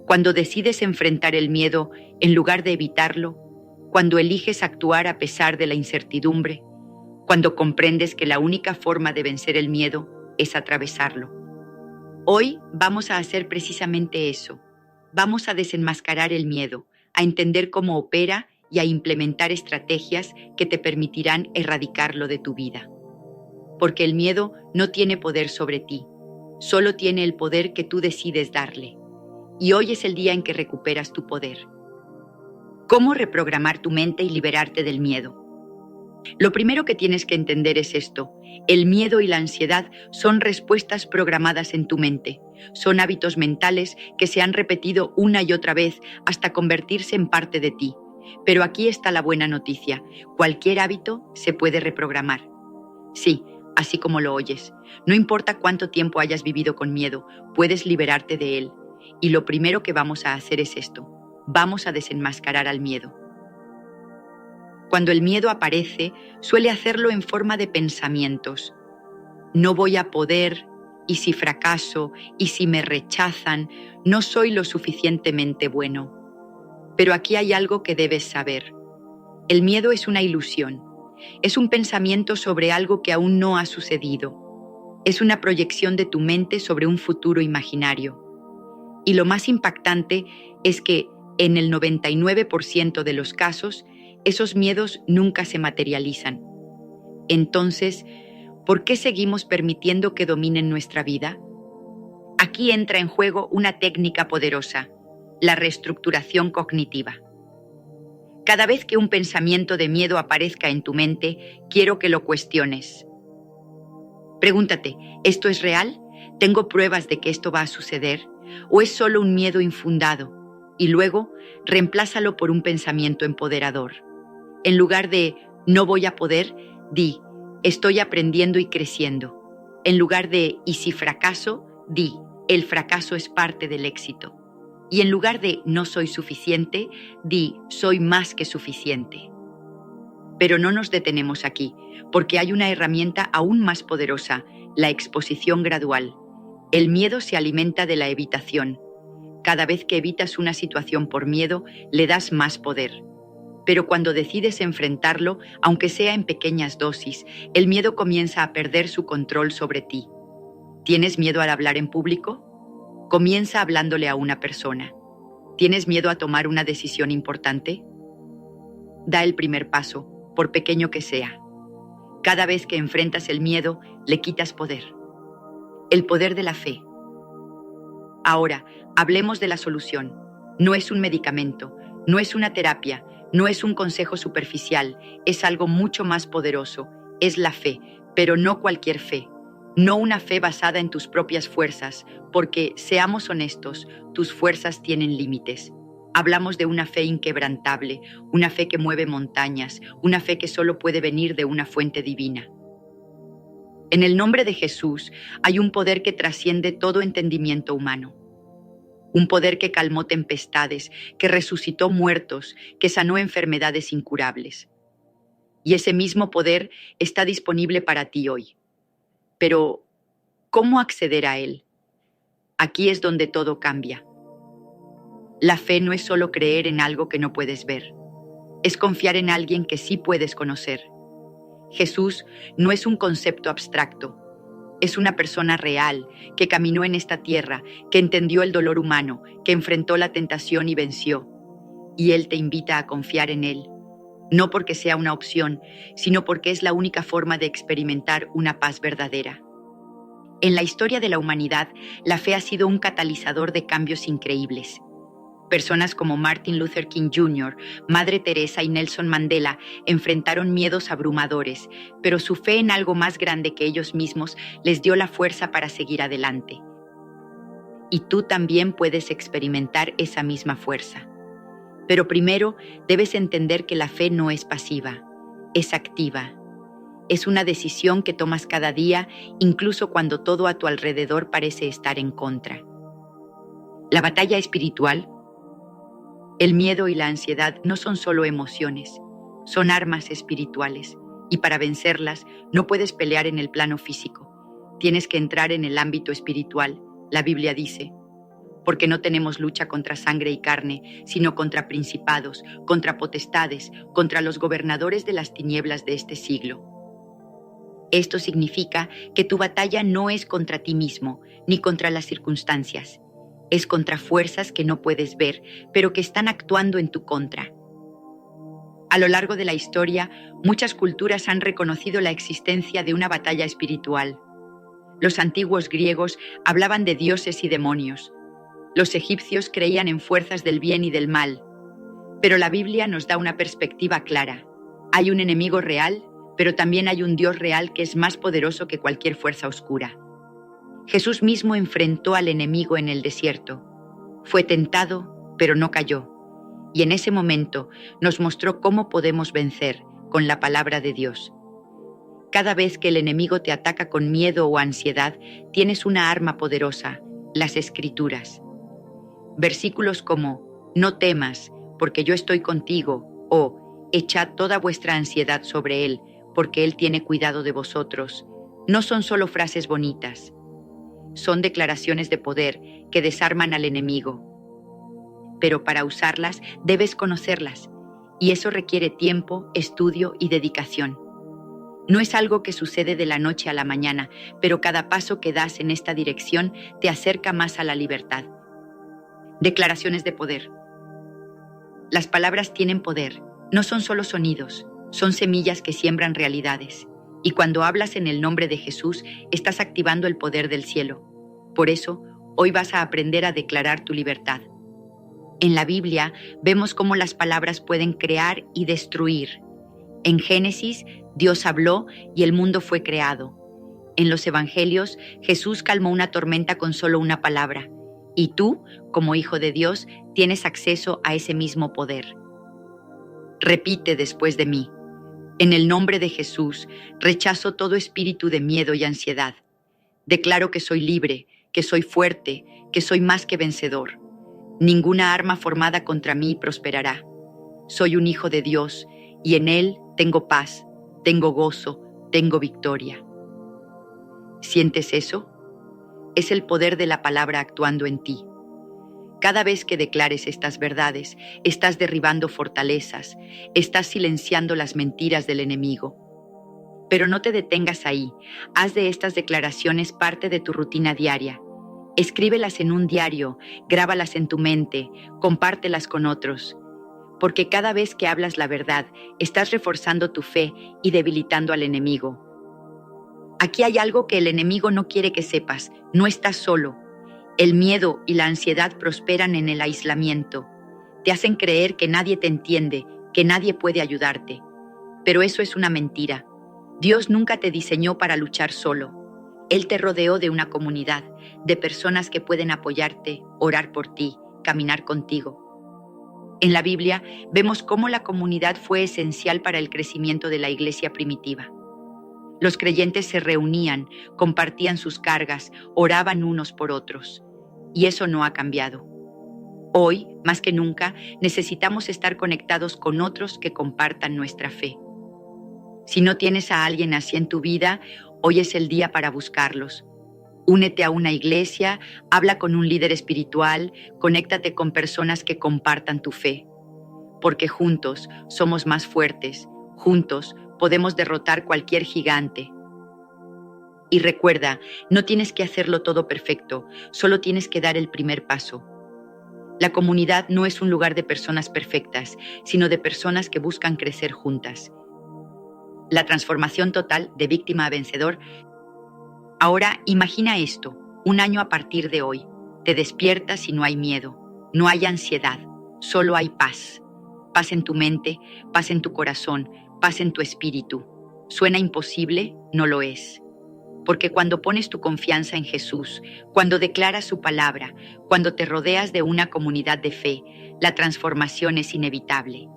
Cuando decides enfrentar el miedo en lugar de evitarlo, cuando eliges actuar a pesar de la incertidumbre, cuando comprendes que la única forma de vencer el miedo es atravesarlo. Hoy vamos a hacer precisamente eso. Vamos a desenmascarar el miedo, a entender cómo opera y a implementar estrategias que te permitirán erradicarlo de tu vida. Porque el miedo no tiene poder sobre ti, solo tiene el poder que tú decides darle. Y hoy es el día en que recuperas tu poder. ¿Cómo reprogramar tu mente y liberarte del miedo? Lo primero que tienes que entender es esto. El miedo y la ansiedad son respuestas programadas en tu mente. Son hábitos mentales que se han repetido una y otra vez hasta convertirse en parte de ti. Pero aquí está la buena noticia. Cualquier hábito se puede reprogramar. Sí, así como lo oyes. No importa cuánto tiempo hayas vivido con miedo, puedes liberarte de él. Y lo primero que vamos a hacer es esto. Vamos a desenmascarar al miedo. Cuando el miedo aparece, suele hacerlo en forma de pensamientos. No voy a poder, y si fracaso, y si me rechazan, no soy lo suficientemente bueno. Pero aquí hay algo que debes saber. El miedo es una ilusión. Es un pensamiento sobre algo que aún no ha sucedido. Es una proyección de tu mente sobre un futuro imaginario. Y lo más impactante es que, en el 99% de los casos, esos miedos nunca se materializan. Entonces, ¿por qué seguimos permitiendo que dominen nuestra vida? Aquí entra en juego una técnica poderosa, la reestructuración cognitiva. Cada vez que un pensamiento de miedo aparezca en tu mente, quiero que lo cuestiones. Pregúntate, ¿esto es real? ¿Tengo pruebas de que esto va a suceder? ¿O es solo un miedo infundado? Y luego, reemplázalo por un pensamiento empoderador. En lugar de no voy a poder, di estoy aprendiendo y creciendo. En lugar de y si fracaso, di el fracaso es parte del éxito. Y en lugar de no soy suficiente, di soy más que suficiente. Pero no nos detenemos aquí, porque hay una herramienta aún más poderosa, la exposición gradual. El miedo se alimenta de la evitación. Cada vez que evitas una situación por miedo, le das más poder. Pero cuando decides enfrentarlo, aunque sea en pequeñas dosis, el miedo comienza a perder su control sobre ti. ¿Tienes miedo al hablar en público? Comienza hablándole a una persona. ¿Tienes miedo a tomar una decisión importante? Da el primer paso, por pequeño que sea. Cada vez que enfrentas el miedo, le quitas poder. El poder de la fe. Ahora, hablemos de la solución. No es un medicamento, no es una terapia, no es un consejo superficial, es algo mucho más poderoso. Es la fe, pero no cualquier fe. No una fe basada en tus propias fuerzas, porque, seamos honestos, tus fuerzas tienen límites. Hablamos de una fe inquebrantable, una fe que mueve montañas, una fe que solo puede venir de una fuente divina. En el nombre de Jesús hay un poder que trasciende todo entendimiento humano. Un poder que calmó tempestades, que resucitó muertos, que sanó enfermedades incurables. Y ese mismo poder está disponible para ti hoy. Pero, ¿cómo acceder a él? Aquí es donde todo cambia. La fe no es solo creer en algo que no puedes ver. Es confiar en alguien que sí puedes conocer. Jesús no es un concepto abstracto. es una persona real, que caminó en esta tierra, que entendió el dolor humano, que enfrentó la tentación y venció. Y Él te invita a confiar en Él, no porque sea una opción, sino porque es la única forma de experimentar una paz verdadera. En la historia de la humanidad, la fe ha sido un catalizador de cambios increíbles. Personas como Martin Luther King Jr., Madre Teresa y Nelson Mandela enfrentaron miedos abrumadores, pero su fe en algo más grande que ellos mismos les dio la fuerza para seguir adelante. Y tú también puedes experimentar esa misma fuerza. Pero primero debes entender que la fe no es pasiva, es activa. Es una decisión que tomas cada día, incluso cuando todo a tu alrededor parece estar en contra. La batalla espiritual, el miedo y la ansiedad no son solo emociones, son armas espirituales, y para vencerlas no puedes pelear en el plano físico. Tienes que entrar en el ámbito espiritual. La Biblia dice, porque no tenemos lucha contra sangre y carne, sino contra principados, contra potestades, contra los gobernadores de las tinieblas de este siglo. Esto significa que tu batalla no es contra ti mismo, ni contra las circunstancias. Es contra fuerzas que no puedes ver, pero que están actuando en tu contra. A lo largo de la historia, muchas culturas han reconocido la existencia de una batalla espiritual. Los antiguos griegos hablaban de dioses y demonios. Los egipcios creían en fuerzas del bien y del mal. Pero la Biblia nos da una perspectiva clara. Hay un enemigo real, pero también hay un Dios real que es más poderoso que cualquier fuerza oscura. Jesús mismo enfrentó al enemigo en el desierto. Fue tentado, pero no cayó. Y en ese momento nos mostró cómo podemos vencer con la palabra de Dios. Cada vez que el enemigo te ataca con miedo o ansiedad, tienes una arma poderosa, las Escrituras. Versículos como, no temas, porque yo estoy contigo, o echad toda vuestra ansiedad sobre Él, porque Él tiene cuidado de vosotros, no son solo frases bonitas. Son declaraciones de poder que desarman al enemigo. Pero para usarlas debes conocerlas, y eso requiere tiempo, estudio y dedicación. No es algo que sucede de la noche a la mañana, pero cada paso que das en esta dirección te acerca más a la libertad. Declaraciones de poder. Las palabras tienen poder, no son solo sonidos, son semillas que siembran realidades. Y cuando hablas en el nombre de Jesús, estás activando el poder del cielo. Por eso, hoy vas a aprender a declarar tu libertad. En la Biblia vemos cómo las palabras pueden crear y destruir. En Génesis, Dios habló y el mundo fue creado. En los Evangelios, Jesús calmó una tormenta con solo una palabra. Y tú, como hijo de Dios, tienes acceso a ese mismo poder. Repite después de mí. En el nombre de Jesús, rechazo todo espíritu de miedo y ansiedad. Declaro que soy libre, que soy fuerte, que soy más que vencedor. Ninguna arma formada contra mí prosperará. Soy un hijo de Dios y en Él tengo paz, tengo gozo, tengo victoria. ¿Sientes eso? Es el poder de la palabra actuando en ti. Cada vez que declares estas verdades, estás derribando fortalezas, estás silenciando las mentiras del enemigo. Pero no te detengas ahí. Haz de estas declaraciones parte de tu rutina diaria. Escríbelas en un diario, grábalas en tu mente, compártelas con otros. Porque cada vez que hablas la verdad, estás reforzando tu fe y debilitando al enemigo. Aquí hay algo que el enemigo no quiere que sepas. No estás solo. El miedo y la ansiedad prosperan en el aislamiento. Te hacen creer que nadie te entiende, que nadie puede ayudarte. Pero eso es una mentira. Dios nunca te diseñó para luchar solo. Él te rodeó de una comunidad, de personas que pueden apoyarte, orar por ti, caminar contigo. En la Biblia vemos cómo la comunidad fue esencial para el crecimiento de la iglesia primitiva. Los creyentes se reunían, compartían sus cargas, oraban unos por otros. Y eso no ha cambiado. Hoy, más que nunca, necesitamos estar conectados con otros que compartan nuestra fe. Si no tienes a alguien así en tu vida, hoy es el día para buscarlos. Únete a una iglesia, habla con un líder espiritual, conéctate con personas que compartan tu fe. Porque juntos somos más fuertes, juntos podemos derrotar cualquier gigante. Y recuerda, no tienes que hacerlo todo perfecto, solo tienes que dar el primer paso. La comunidad no es un lugar de personas perfectas, sino de personas que buscan crecer juntas. La transformación total de víctima a vencedor. Ahora imagina esto, un año a partir de hoy. Te despiertas y no hay miedo, no hay ansiedad, solo hay paz. Paz en tu mente, paz en tu corazón, paz en tu espíritu. ¿Suena imposible? No lo es. Porque cuando pones tu confianza en Jesús, cuando declaras su palabra, cuando te rodeas de una comunidad de fe, la transformación es inevitable.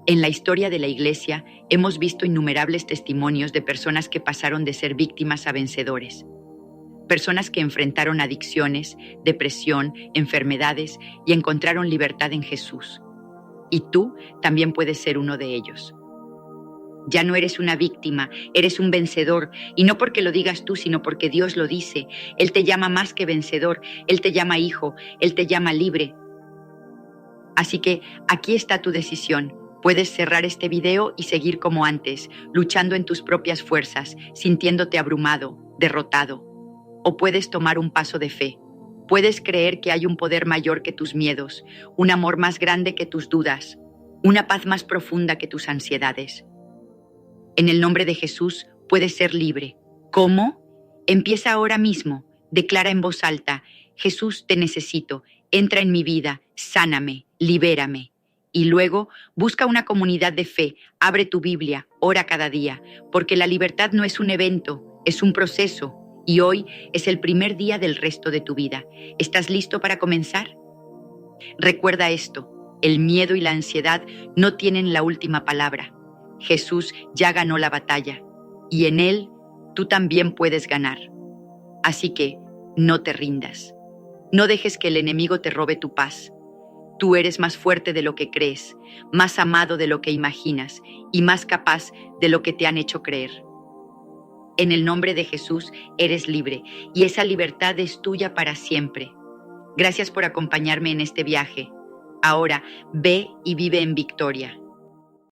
En la historia de la Iglesia hemos visto innumerables testimonios de personas que pasaron de ser víctimas a vencedores. Personas que enfrentaron adicciones, depresión, enfermedades y encontraron libertad en Jesús. Y tú también puedes ser uno de ellos. Ya no eres una víctima, eres un vencedor, y no porque lo digas tú, sino porque Dios lo dice. Él te llama más que vencedor, Él te llama hijo, Él te llama libre. Así que aquí está tu decisión. Puedes cerrar este video y seguir como antes, luchando en tus propias fuerzas, sintiéndote abrumado, derrotado. O puedes tomar un paso de fe. Puedes creer que hay un poder mayor que tus miedos, un amor más grande que tus dudas, una paz más profunda que tus ansiedades. En el nombre de Jesús puedes ser libre. ¿Cómo? Empieza ahora mismo. Declara en voz alta: Jesús, te necesito. Entra en mi vida, sáname, libérame. Y luego busca una comunidad de fe, abre tu Biblia, ora cada día, porque la libertad no es un evento, es un proceso. Y hoy es el primer día del resto de tu vida. ¿Estás listo para comenzar? Recuerda esto: el miedo y la ansiedad no tienen la última palabra. Jesús ya ganó la batalla, y en Él tú también puedes ganar. Así que no te rindas. No dejes que el enemigo te robe tu paz. Tú eres más fuerte de lo que crees, más amado de lo que imaginas y más capaz de lo que te han hecho creer. En el nombre de Jesús eres libre, y esa libertad es tuya para siempre. Gracias por acompañarme en este viaje. Ahora ve y vive en victoria.